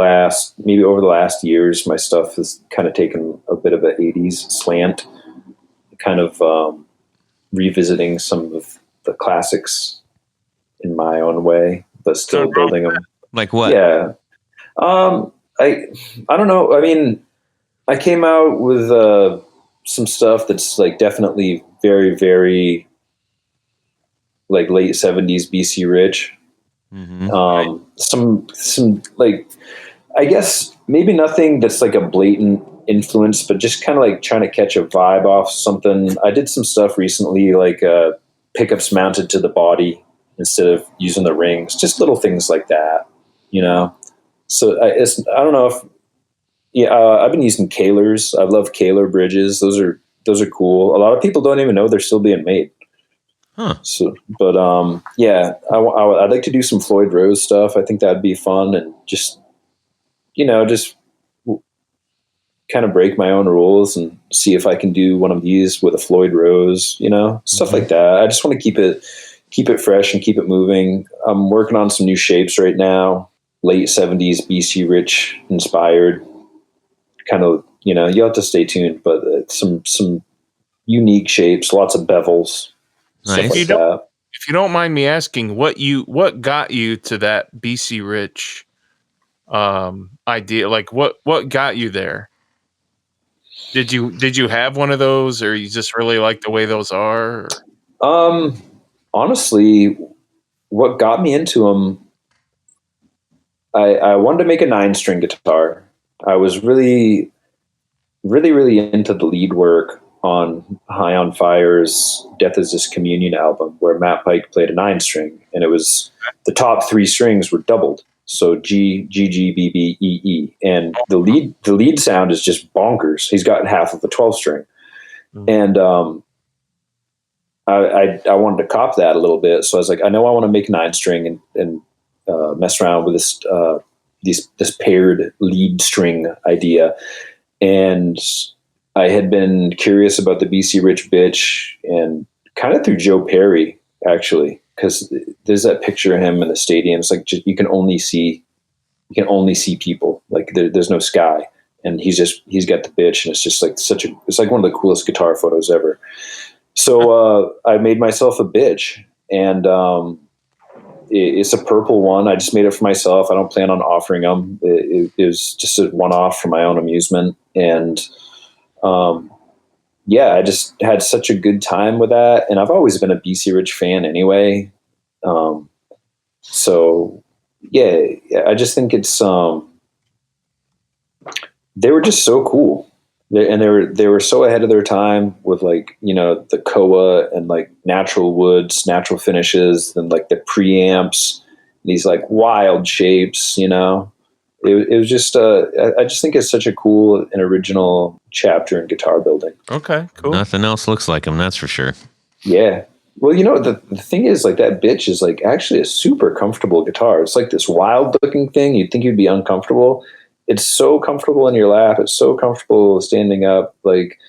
the last years, my stuff has kind of taken a bit of an 80s slant, kind of revisiting some of the classics in my own way, but still building them. Like what? Yeah. I don't know. I mean, I came out with some stuff that's like definitely very, very like late 70s BC Rich. Mm-hmm. Some like, I guess maybe nothing that's like a blatant influence, but just kind of like trying to catch a vibe off something. I did some stuff recently, like pickups mounted to the body instead of using the rings, just little things like that, So I don't know if, I've been using Kahlers. I love Kahler bridges. Those are cool. A lot of people don't even know they're still being made. Huh. So, but I'd like to do some Floyd Rose stuff. I think that'd be fun, and just kind of break my own rules and see if I can do one of these with a Floyd Rose, stuff like that. I just want to keep it fresh and keep it moving. I'm working on some new shapes right now, late 70s BC Rich inspired, kind of, you'll have to stay tuned, but some unique shapes, lots of bevels. Nice. Stuff like that. If you don't mind me asking, what got you to that BC Rich idea? Like what got you there? Did you have one of those, or you just really like the way those are? Honestly, what got me into them, I wanted to make a 9-string guitar. I was really, really, really into the lead work on High on Fire's Death is This Communion album, where Matt Pike played a 9-string, and it was the top 3 strings were doubled. So G, G, G, B, B, E, E. And the lead sound is just bonkers. He's got half of a 12-string. Mm-hmm. And I wanted to cop that a little bit. So I was like, I know I want to make 9-string and mess around with this paired lead string idea. And I had been curious about the BC Rich bitch, and kind of through Joe Perry, actually, because there's that picture of him in the stadium. It's like you can only see people, like there's no sky, and he's got the bitch, and it's just like it's like one of the coolest guitar photos ever. So I made myself a bitch, and it's a purple one. I just made it for myself. I don't plan on offering them. It was just a one-off for my own amusement, and I just had such a good time with that. And I've always been a BC Rich fan anyway. So yeah, I just think it's, they were just so cool. They were so ahead of their time with, like, the Koa and like natural woods, natural finishes, and like the preamps, these like wild shapes, you know. It was just I just think it's such a cool and original chapter in guitar building. Okay, cool. Nothing else looks like them, that's for sure. Yeah. Well, you know, the thing is, like, that bitch is like actually a super comfortable guitar. It's like this wild looking thing. You'd think you'd be uncomfortable. It's so comfortable in your lap. It's so comfortable standing up. Like,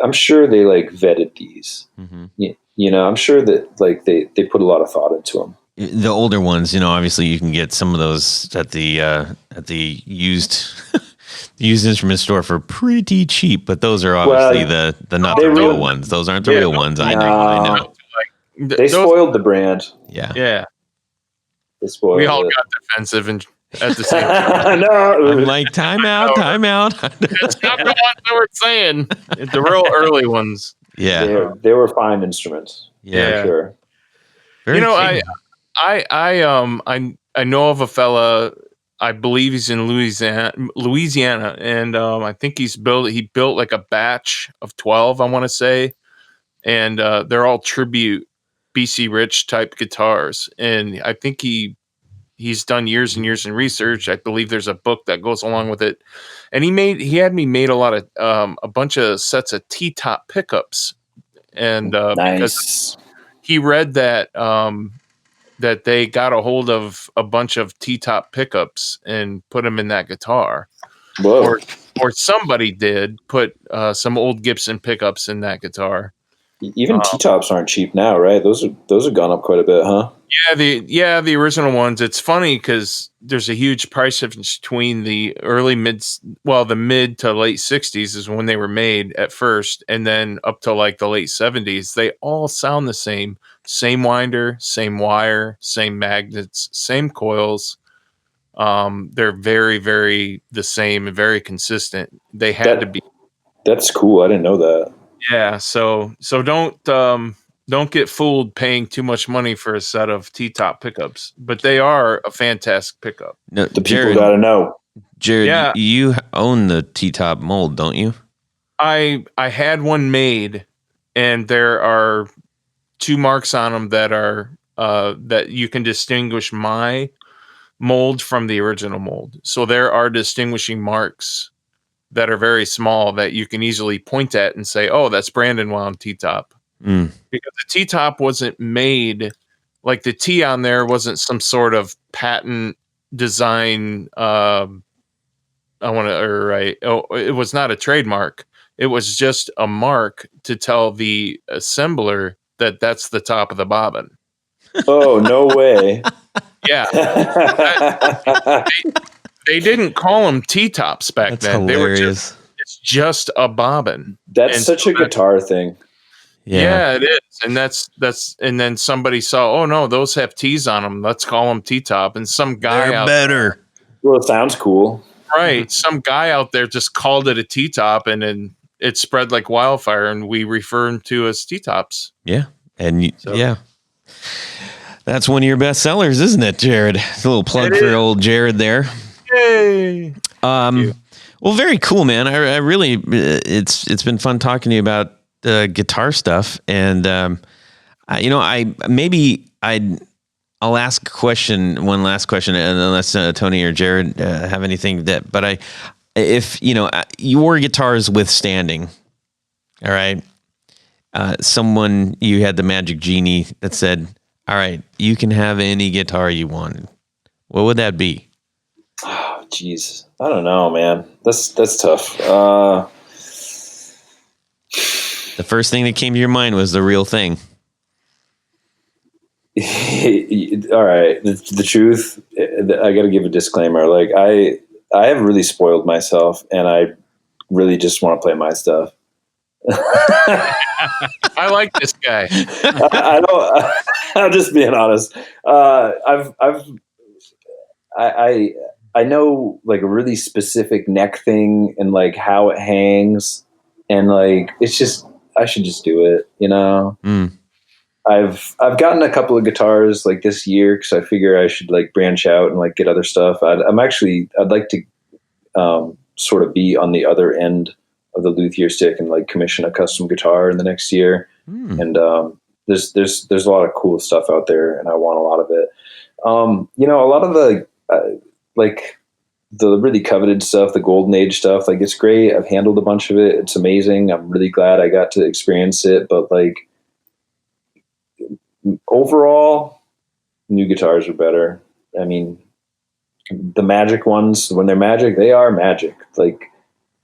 I'm sure they like vetted these. Mm-hmm. You know, I'm sure that like they put a lot of thought into them. The older ones, you know, obviously you can get some of those at the used used instrument store for pretty cheap, but those are obviously the not the real ones. Those aren't the real ones. I know. They spoiled the brand. Yeah. They spoiled we all it. got defensive and at the same time. No, I'm like, time out. It's not what they were saying. The real early ones. Yeah. They were fine instruments. Yeah. For sure. Very you know, cheap. I know of a fella. I believe he's in Louisiana, and I think he built like a batch of 12. I want to say, and they're all tribute BC Rich type guitars, and I think he's done years and years in research. I believe there's a book that goes along with it, and he had me made a lot of a bunch of sets of T-top pickups, and because he read that that they got a hold of a bunch of T-top pickups and put them in that guitar. Whoa. Or somebody did put some old Gibson pickups in that guitar. Even T-tops aren't cheap now, right? Those have gone up quite a bit, huh? Yeah, the original ones. It's funny because there's a huge price difference between the the mid to late 60s is when they were made at first, and then up to like the late 70s. They all sound the same. Same winder, same wire, same magnets, same coils. They're very, very the same and very consistent. They had to be. That's cool. I didn't know that. Yeah, so don't get fooled paying too much money for a set of T-top pickups, but they are a fantastic pickup. No, the people got to know. Jared, you own the T-top mold, don't you? I had one made, and there are 2 marks on them that are that you can distinguish my mold from the original mold. So there are distinguishing marks that are very small that you can easily point at and say, "Oh, that's Brandon Wound T-top." Because the T-top wasn't made, like the T on there wasn't some sort of patent design. It was not a trademark. It was just a mark to tell the assembler that that's the top of the bobbin. Oh, no way. Yeah. They didn't call them T-tops back That's then. hilarious. They were it's just a bobbin. That's such a guitar thing. Yeah, it is. And then somebody saw, oh no, those have T's on them. Let's call them T-top. And some guy They're better. Well, it sounds cool. Right. Some guy out there just called it a T-top, and then it spread like wildfire, and we refer them to as T-tops. Yeah. And yeah. That's one of your best sellers, isn't it, Jared? It's a little plug for old Jared there. Yay. Well, very cool, man. I really, it's been fun talking to you about guitar stuff. And, I'll ask one last question, and unless Tony or Jared have anything if your guitar is withstanding, all right, you had the magic genie that said, all right, you can have any guitar you wanted, what would that be? Oh, jeez. I don't know, man. That's tough. The first thing that came to your mind was the real thing. All right. The truth, I got to give a disclaimer. Like I have really spoiled myself, and I really just want to play my stuff. I like this guy. I don't. I'm just being honest. I know like a really specific neck thing and like how it hangs, and like it's just I should just do it, you know. I've gotten a couple of guitars like this year because I figure I should like branch out and like get other stuff. I'd like to sort of be on the other end of the luthier stick and like commission a custom guitar in the next year. And there's a lot of cool stuff out there, and I want a lot of it. You know, a lot of the like the really coveted stuff, the golden age stuff, like it's great. I've handled a bunch of it. It's amazing. I'm really glad I got to experience it. But like overall, new guitars are better. I mean, the magic ones, when they're magic, they are magic. Like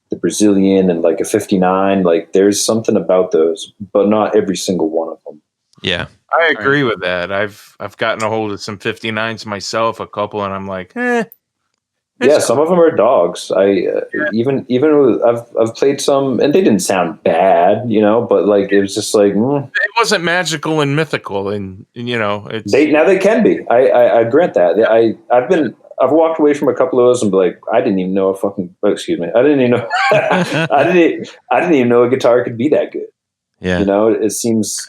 the Brazilian and like a 59, like there's something about those, but not every single one of them. Yeah. I agree with that. I've gotten a hold of some 59s myself, a couple, and I'm like, Yeah, some of them are dogs. Even with, I've played some, and they didn't sound bad, you know, but like it was just like it wasn't magical and mythical, and you know, it's now they can be. I grant that. I've walked away from a couple of those and be like, I didn't even know I didn't even know I didn't even know a guitar could be that good. Yeah. You know, it seems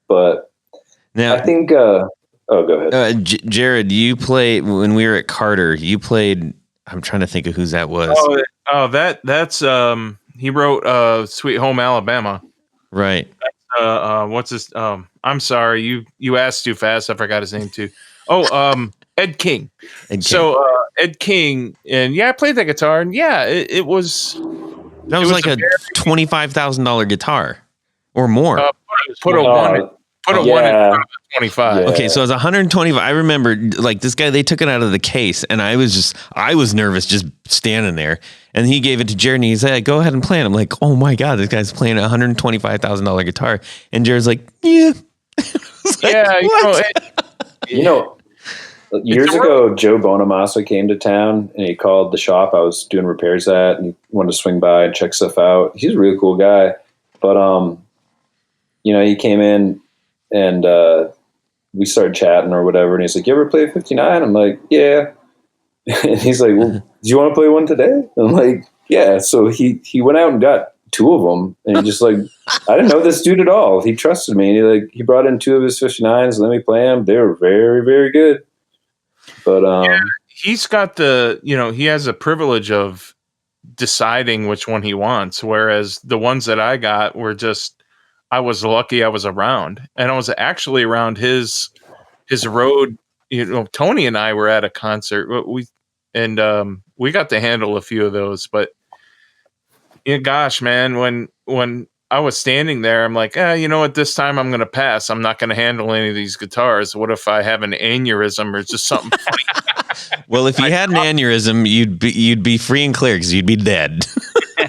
but Now, I think. Oh, go ahead. Jared, you played when we were at Carter. You played. I'm trying to think of whose that was. That's he wrote Sweet Home Alabama. Right. What's his? I'm sorry, you asked too fast. I forgot his name too. Ed King. So Ed King, and I played that guitar, and it was. That was like a $25,000 guitar or more. Put a one in front of 25. Yeah. Okay, so it was 125. I remember like this guy, they took it out of the case, and I was nervous just standing there. And he gave it to Jared, and he said, "Go ahead and play it." I'm like, "Oh my god, this guy's playing a $125,000 guitar." And Jared's like, "Yeah." You know, years ago, Joe Bonamassa came to town, and he called the shop I was doing repairs at, and he wanted to swing by and check stuff out. He's a really cool guy, but you know, he came in. And we started chatting or whatever. And he's like, "You ever play a 59?" I'm like, "Yeah." And he's like, "Well, do you want to play one today?" I'm like, "Yeah." So he went out and got two of them. And he just like, I didn't know this dude at all. He trusted me. And he brought in two of his 59s. Let me play them. They were very, very good. But he's got he has a privilege of deciding which one he wants. Whereas the ones that I got were just, I was lucky I was around, and I was actually around his road. You know, Tony and I were at a concert. We got to handle a few of those, but gosh, man, when I was standing there, I'm like, you know what? This time I'm going to pass. I'm not going to handle any of these guitars. What if I have an aneurysm or just something funny? Well, if you had an aneurysm, you'd be free and clear because you'd be dead.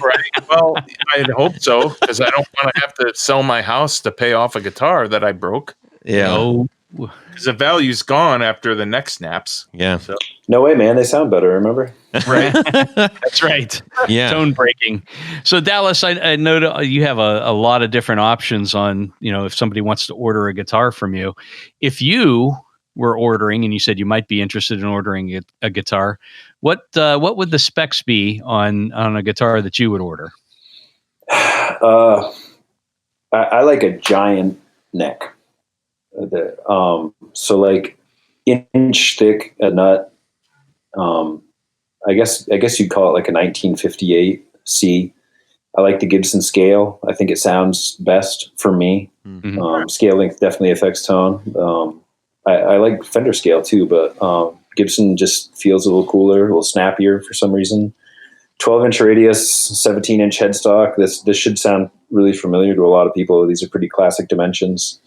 Right. Well, I'd hope so, because I don't want to have to sell my house to pay off a guitar that I broke. Yeah. Because the value's gone after the neck snaps. Yeah. So. No way, man. They sound better, remember? Right. That's right. Yeah. Tone breaking. So Dallas, I know you have a lot of different options on, you know, if somebody wants to order a guitar from you. If you were ordering, and you said you might be interested in ordering a guitar, what would the specs be on a guitar that you would order? I like a giant neck. So like inch thick a nut. I guess you'd call it like a 1958 C. I like the Gibson scale. I think it sounds best for me. Mm-hmm. Scale length definitely affects tone. I like Fender scale too, but Gibson just feels a little cooler, a little snappier for some reason. 12-inch radius, 17-inch headstock. This should sound really familiar to a lot of people. These are pretty classic dimensions.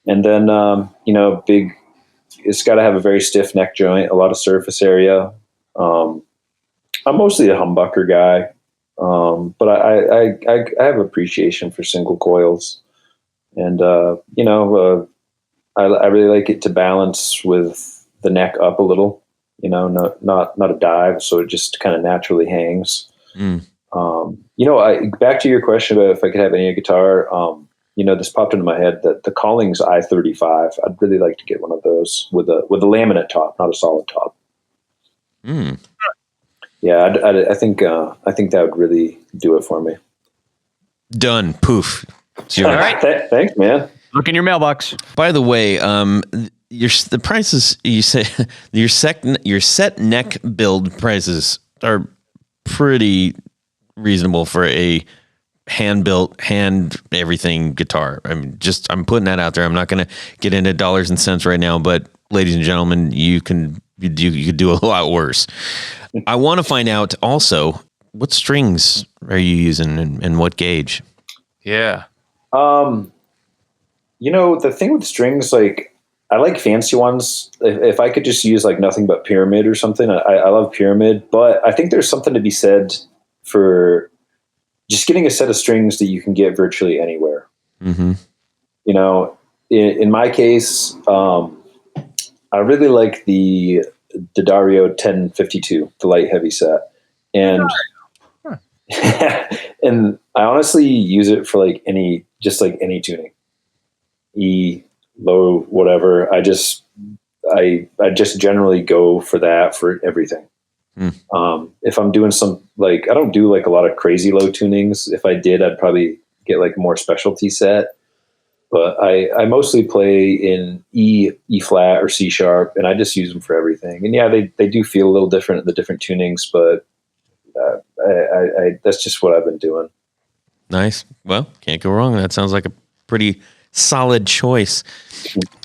And then, big, it's got to have a very stiff neck joint, a lot of surface area. I'm mostly a humbucker guy, but I have appreciation for single coils. And, I really like it to balance with the neck up a little, not a dive. So it just kind of naturally hangs. Back to your question about if I could have any guitar, this popped into my head that the Collings I-35, I'd really like to get one of those with a laminate top, not a solid top. Yeah, I think that would really do it for me. Done. Poof. All right. Thanks, man. Look in your mailbox. By the way, the prices you say your set neck build prices are pretty reasonable for a hand-built, hand everything guitar. I'm putting that out there. I'm not going to get into dollars and cents right now, but ladies and gentlemen, you could do a lot worse. I want to find out also, what strings are you using and what gauge? Yeah. The thing with strings, like, I like fancy ones. If I could just use like nothing but pyramid or something, I love pyramid. But I think there's something to be said for just getting a set of strings that you can get virtually anywhere. Mm-hmm. In my case, I really like the Dario 1052, the light heavy set, and and I honestly use it for like any tuning, E, low, whatever. I just generally go for that for everything. If I'm doing I don't do like a lot of crazy low tunings. If I did, I'd probably get like a more specialty set. But I mostly play in E flat or C sharp, and I just use them for everything. And yeah, they do feel a little different in the different tunings, but that's just what I've been doing. Nice. Well, can't go wrong. That sounds like a pretty solid choice.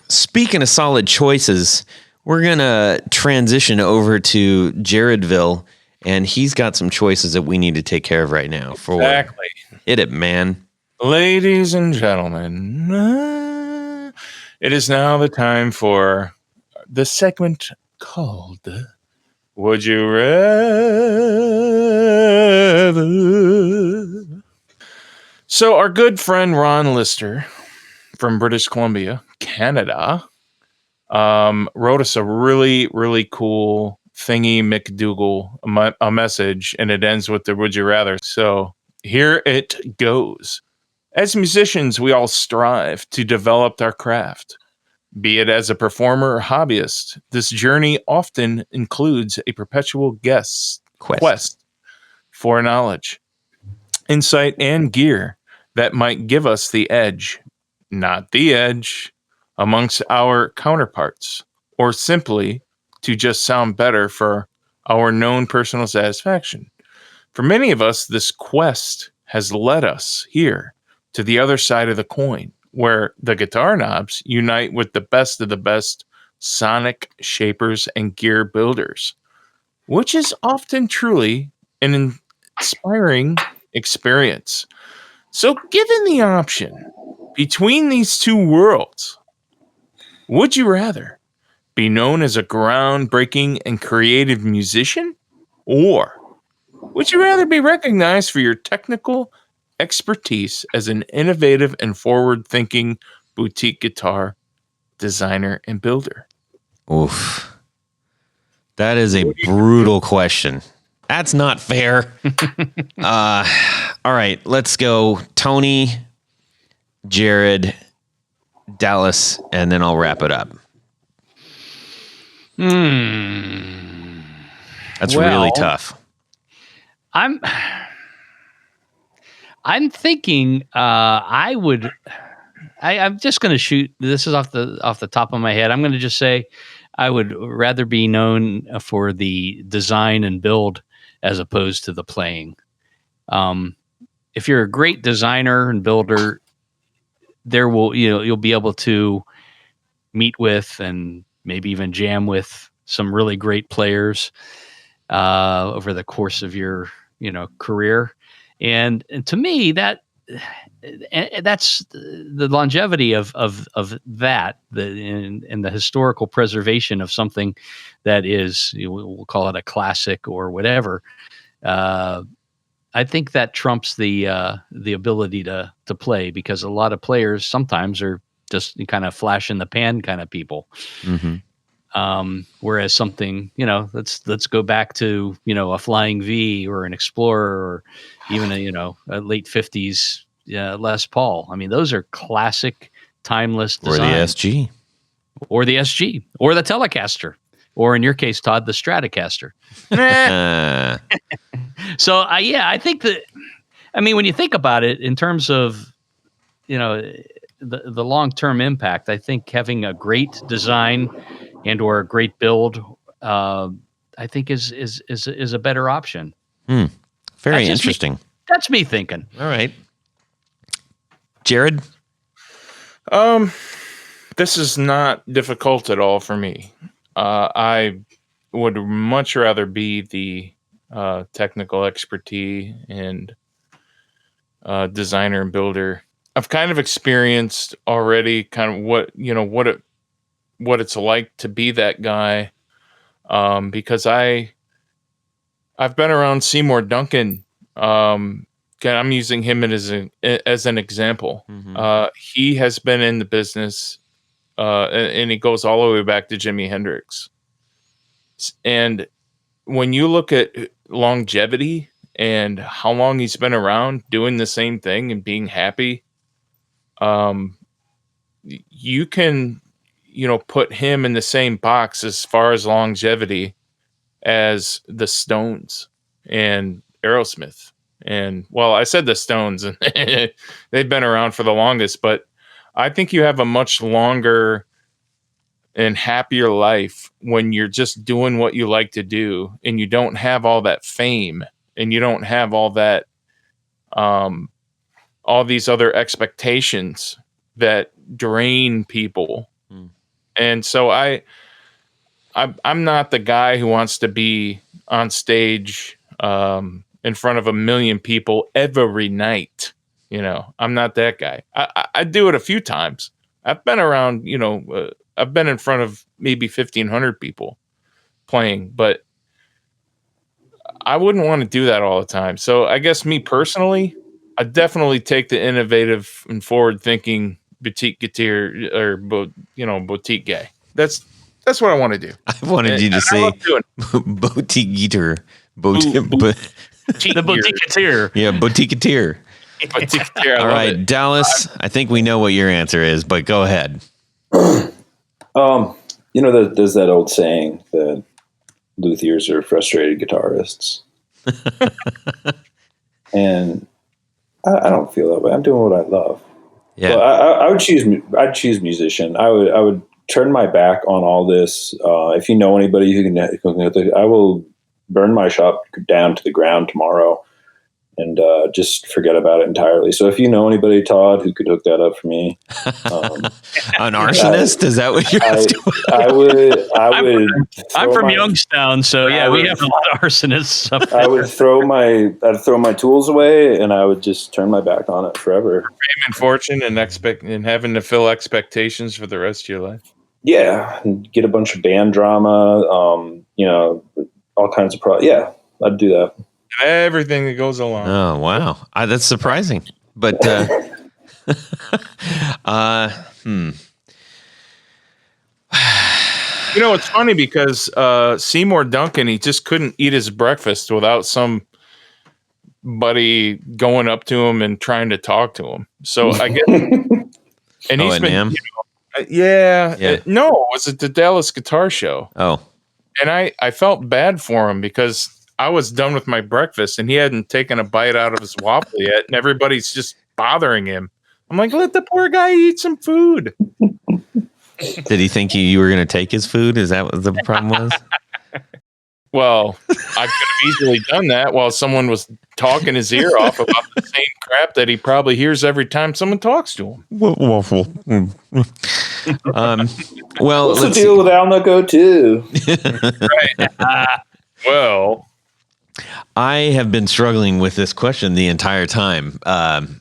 Speaking of solid choices, we're going to transition over to Jaredville, and he's got some choices that we need to take care of right now. Exactly. Hit it, man. Ladies and gentlemen, it is now the time for the segment called Would You Rather? So our good friend Ron Lister from British Columbia, Canada, wrote us a really, really cool thingy McDougal, a message, and it ends with the Would You Rather. So here it goes. As musicians, we all strive to develop our craft. Be it as a performer or hobbyist, this journey often includes a perpetual quest for knowledge, insight, and gear that might give us the edge, not the edge, amongst our counterparts, or simply to just sound better for our known personal satisfaction. For many of us, this quest has led us here to the other side of the coin, where the guitar knobs unite with the best of the best sonic shapers and gear builders, which is often truly an inspiring experience. So given the option between these two worlds, would you rather be known as a groundbreaking and creative musician, or would you rather be recognized for your technical expertise as an innovative and forward-thinking boutique guitar designer and builder? Oof. That is a brutal question. That's not fair. All right, let's go. Tony, Jared, Dallas, and then I'll wrap it up. That's really tough. I'm thinking I'm just going to shoot. This is off the top of my head. I'm going to just say I would rather be known for the design and build as opposed to the playing. If you're a great designer and builder, you'll be able to meet with and maybe even jam with some really great players over the course of your career. And to me, that's the longevity of that, and the historical preservation of something that is, we'll call it a classic or whatever. I think that trumps the ability to play, because a lot of players sometimes are just kind of flash in the pan kind of people. Mm-hmm. Whereas something, let's go back to, a Flying V or an Explorer, or even a late 50s Les Paul. I mean, those are classic, timeless designs. Or the SG, or the Telecaster, or in your case, Todd, the Stratocaster. So I think that, when you think about it in terms of, the long-term impact, I think having a great design and or a great build, I think is a better option. Very interesting. That's me thinking. All right. Jared? This is not difficult at all for me. I would much rather be the technical expertise and designer and builder. I've kind of experienced already kind of what it's like to be that guy, because I've been around Seymour Duncan. I'm using him as an example. Mm-hmm. He has been in the business, and he goes all the way back to Jimi Hendrix. And when you look at longevity and how long he's been around doing the same thing and being happy, you can, put him in the same box as far as longevity as the Stones and Aerosmith. And well, I said the Stones, and they've been around for the longest, but I think you have a much longer and happier life when you're just doing what you like to do, and you don't have all that fame, and you don't have all that, all these other expectations that drain people. And so I'm not the guy who wants to be on stage in front of 1 million people every night. I'm not that guy. I do it a few times. I've been around, I've been in front of maybe 1,500 people playing, but I wouldn't want to do that all the time. So I guess me personally, I definitely take the innovative and forward-thinking boutique guitar or boutique guy. That's what I want to do. I wanted you to say boutique guitar. The boutique guitar. Yeah, boutique guitar. All right, Dallas, I think we know what your answer is, but go ahead. There's that old saying that luthiers are frustrated guitarists. And I don't feel that way. I'm doing what I love. Yeah. So I'd choose musician. I would turn my back on all this. If you know anybody who can, I will burn my shop down to the ground tomorrow and just forget about it entirely. So if you know anybody, Todd, who could hook that up for me, an arsonist? Is that what you're asking? I would. I'm from Youngstown, so yeah, we have a lot of arsonists. I'd throw my tools away, and I would just turn my back on it forever. Fame and fortune, and having to fill expectations for the rest of your life. Yeah, and get a bunch of band drama. All kinds of Yeah, I'd do that. Everything that goes along. Oh, wow. That's surprising. But, It's funny because Seymour Duncan, he just couldn't eat his breakfast without somebody going up to him and trying to talk to him. So I guess, and he's been, no, it was at the Dallas Guitar Show. Oh. And I felt bad for him because I was done with my breakfast and he hadn't taken a bite out of his waffle yet, and everybody's just bothering him. I'm like, let the poor guy eat some food. Did he think you were going to take his food? Is that what the problem was? Well, I could have easily done that while someone was talking his ear off about the same crap that he probably hears every time someone talks to him. Waffle. Well, what's the deal with Almaco too? Right. Well, I have been struggling with this question the entire time. I'm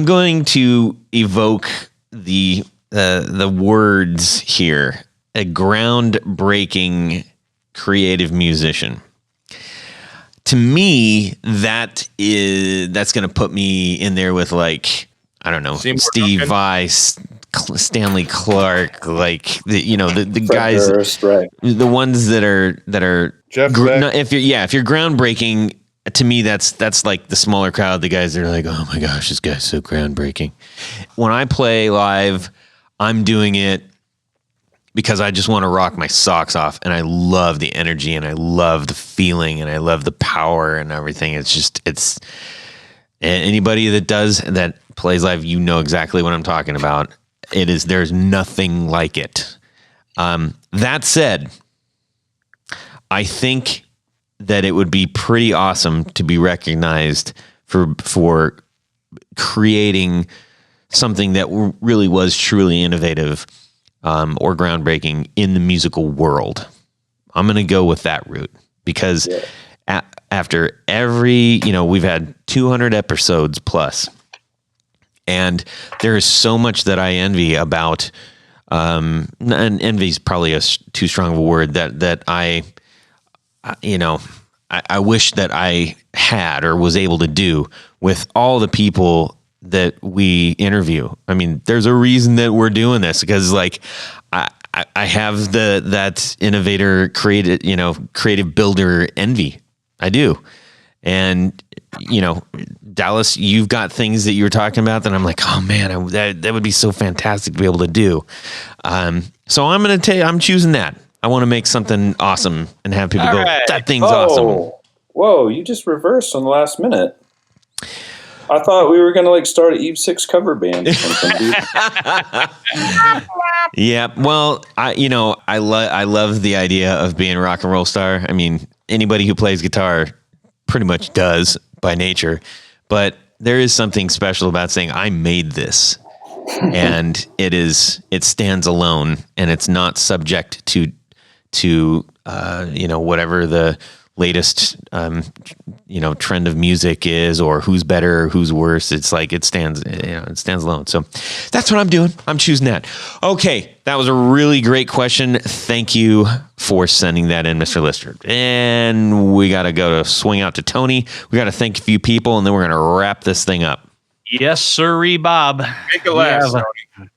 going to evoke the words here: a groundbreaking creative musician. To me, that's going to put me in there with, like, I don't know, Seymour Steve Duncan? Vai, Stanley Clark, like the guys, Durst, right? the ones that are Jeff Beck. if you're groundbreaking, to me that's like the smaller crowd, the guys that are like, oh my gosh, this guy's so groundbreaking. When I play live, I'm doing it because I just want to rock my socks off, and I love the energy, and I love the feeling, and I love the power and everything. It's anybody that plays live, you know exactly what I'm talking about. There's nothing like it. That said, I think that it would be pretty awesome to be recognized for creating something that really was truly innovative or groundbreaking in the musical world. I'm going to go with that route because after every, we've had 200 episodes plus, and there is so much that I envy about, and envy is probably too strong of a word, that I wish that I had or was able to do with all the people that we interview. I mean, there's a reason that we're doing this because I have that innovator, creative builder envy. I do. And, Dallas, you've got things that you were talking about that I'm like, oh man, that would be so fantastic to be able to do. So I'm choosing that. I want to make something awesome and have people go, that thing's awesome. Whoa, you just reversed on the last minute. I thought we were going to start an Eve 6 cover band or something, dude. Yeah, well, I love the idea of being a rock and roll star. I mean, anybody who plays guitar pretty much does by nature, but there is something special about saying I made this, and it stands alone, and it's not subject to whatever the latest trend of music is, or who's better or who's worse. It's like it stands alone. So that's what I'm doing. I'm choosing that. Okay, that was a really great question. Thank you for sending that in, Mr. Lister. And we got to swing out to Tony. We got to thank a few people, and then we're going to wrap this thing up. Yes, sirree, Bob. Make it last, Tony.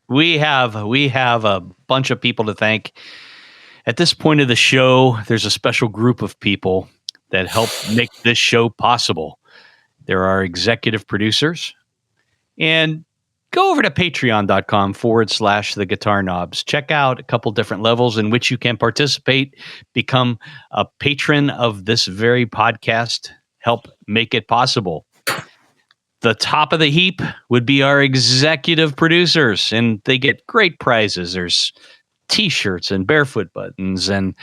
We have a bunch of people to thank. At this point of the show, there's a special group of people that help make this show possible. There are executive producers. And go over to patreon.com/the Guitar Knobs. Check out a couple different levels in which you can participate, become a patron of this very podcast, help make it possible. The top of the heap would be our executive producers, and they get great prizes. There's T-shirts and barefoot buttons and,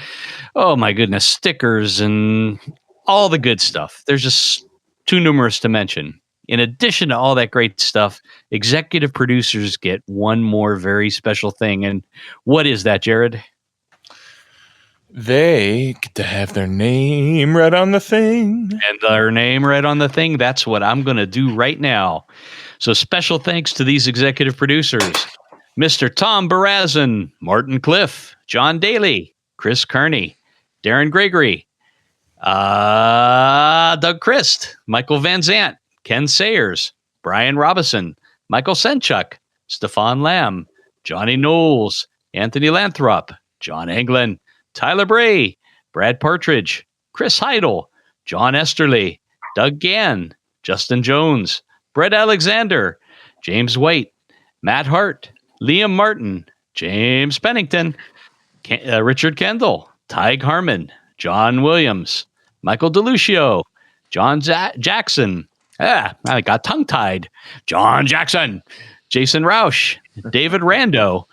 oh my goodness, stickers and all the good stuff. There's just too numerous to mention. In addition to all that great stuff, executive producers get one more very special thing. And what is that, Jared? They get to have their name right on the thing. And their name right on the thing. That's what I'm going to do right now. So special thanks to these executive producers. Mr. Tom Barazin, Martin Cliff, John Daly, Chris Kearney, Darren Gregory, Doug Christ, Michael Van Zant, Ken Sayers, Brian Robison, Michael Senchuk, Stefan Lamb, Johnny Knowles, Anthony Lathrop, John Anglin, Tyler Bray, Brad Partridge, Chris Heidel, John Esterly, Doug Gann, Justin Jones, Brett Alexander, James White, Matt Hart, Liam Martin, James Pennington, Richard Kendall, Tig Harmon, John Williams, Michael DeLucio, John Jackson. I got tongue-tied. John Jackson, Jason Rausch, David Rando,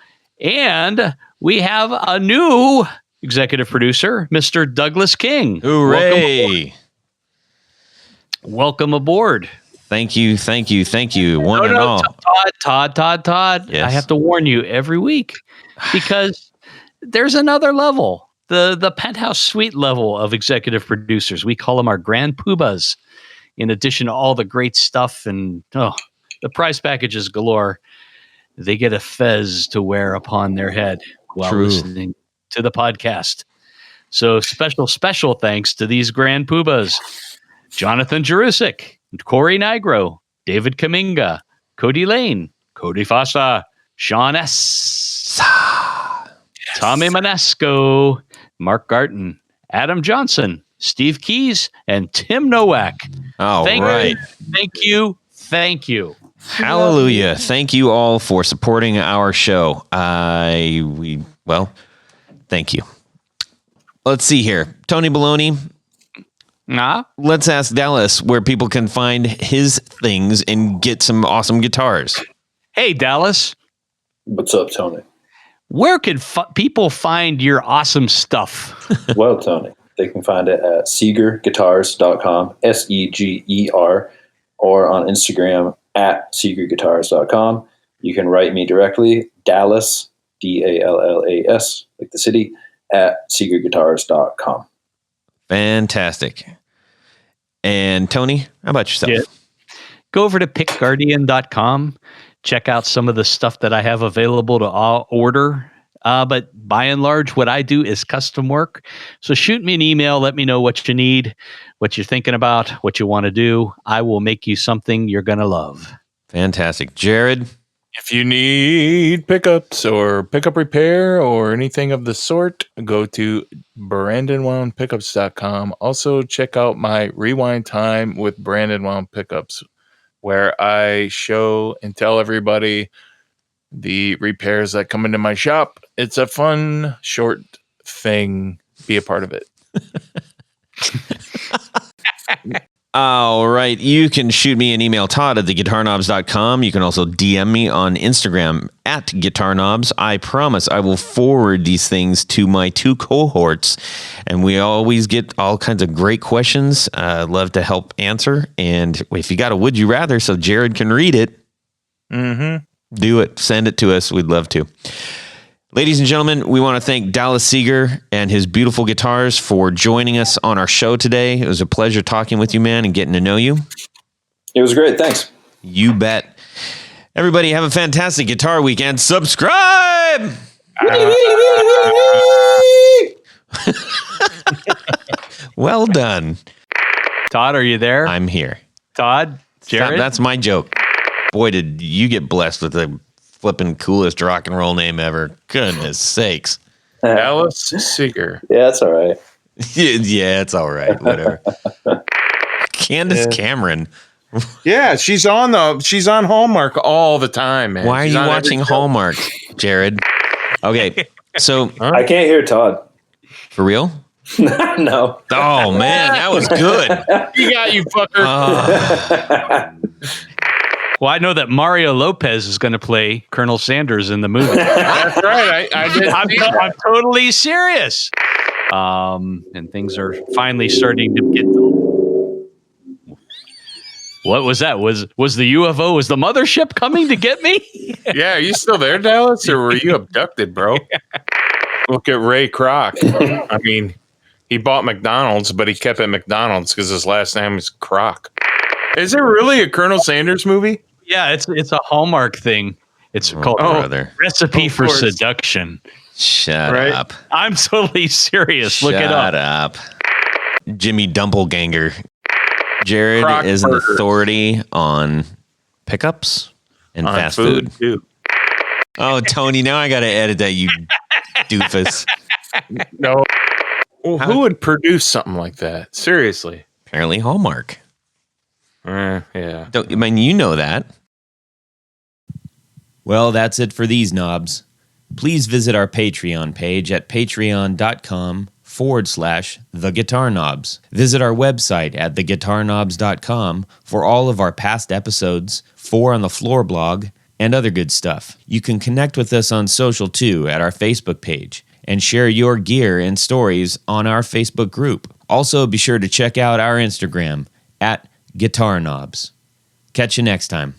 and we have a new executive producer, Mr. Douglas King. Hooray! Welcome aboard. Thank you. One and all. Todd. Yes. I have to warn you every week because there's another level, the penthouse suite level of executive producers. We call them our grand poobahs. In addition to all the great stuff and the prize packages galore, they get a fez to wear upon their head while listening to the podcast. So special thanks to these grand poobahs: Jonathan Jerusik, Corey Nigro, David Kaminga, Cody Lane, Cody Fossa, Sean S., Tommy Manesco, Mark Garton, Adam Johnson, Steve Keys, and Tim Novak. Thank you. Hallelujah. Thank you all for supporting our show. Thank you. Let's see here. Tony Baloney. Let's ask Dallas where people can find his things and get some awesome guitars. Hey, Dallas. What's up, Tony? Where can people find your awesome stuff? Well, Tony, they can find it at segerguitars.com, SEGER, or on Instagram at segerguitars.com. you can write me directly, Dallas, Dallas, like the city, at segerguitars.com. Fantastic. And Tony, how about yourself? Yeah. Go over to pickguardian.com. Check out some of the stuff that I have available to order. But by and large, what I do is custom work. So shoot me an email. Let me know what you need, what you're thinking about, what you want to do. I will make you something you're going to love. Fantastic. Jared? If you need pickups or pickup repair or anything of the sort, go to brandonwoundpickups.com. Also, check out my Rewind Time with Brandon Wound Pickups, where I show and tell everybody the repairs that come into my shop. It's a fun, short thing. Be a part of it. All right. You can shoot me an email, Todd at theguitarknobs.com. You can also DM me on Instagram at guitarknobs. I promise I will forward these things to my 2 cohorts. And we always get all kinds of great questions. Love to help answer. And if you got a would you rather so Jared can read it, do it. Send it to us. We'd love to. Ladies and gentlemen, we want to thank Dallas Seger and his beautiful guitars for joining us on our show today. It was a pleasure talking with you, man, and getting to know you. It was great. Thanks. You bet. Everybody have a fantastic guitar weekend. Subscribe! Well done. Todd, are you there? I'm here. Todd? Jared? That's my joke. Boy, did you get blessed with the flipping coolest rock and roll name ever. Goodness sakes. Dallas Seger. Yeah, that's all right. Yeah, it's all right. Whatever. Candace Cameron. Yeah, she's on Hallmark all the time, man. Why are you watching Hallmark, Jared? Okay, so I can't hear Todd. For real? No. Oh man, that was good. He got you, fucker. Well, I know that Mario Lopez is going to play Colonel Sanders in the movie. That's right. I'm totally serious. And things are finally starting to get. What was that? Was the UFO? Was the mothership coming to get me? Yeah, are you still there, Dallas, or were you abducted, bro? Look at Ray Kroc. I mean, he bought McDonald's, but he kept it McDonald's because his last name is Kroc. Is there really a Colonel Sanders movie? Yeah, it's a Hallmark thing. It's called Recipe for Seduction. Shut up. I'm totally serious. Look it up. Shut up. Jimmy Dumpleganger. Jared Croc is burger. an authority on pickups and On fast food. too. Oh, Tony, now I got to edit that, you doofus. No. Well, who would produce something like that? Seriously. Apparently Hallmark. Yeah. I mean, you know that. Well, that's it for these knobs. Please visit our Patreon page at patreon.com/theguitarknobs. Visit our website at theguitarknobs.com for all of our past episodes, 4 on the Floor blog, and other good stuff. You can connect with us on social too at our Facebook page and share your gear and stories on our Facebook group. Also, be sure to check out our Instagram at Guitar Knobs. Catch you next time.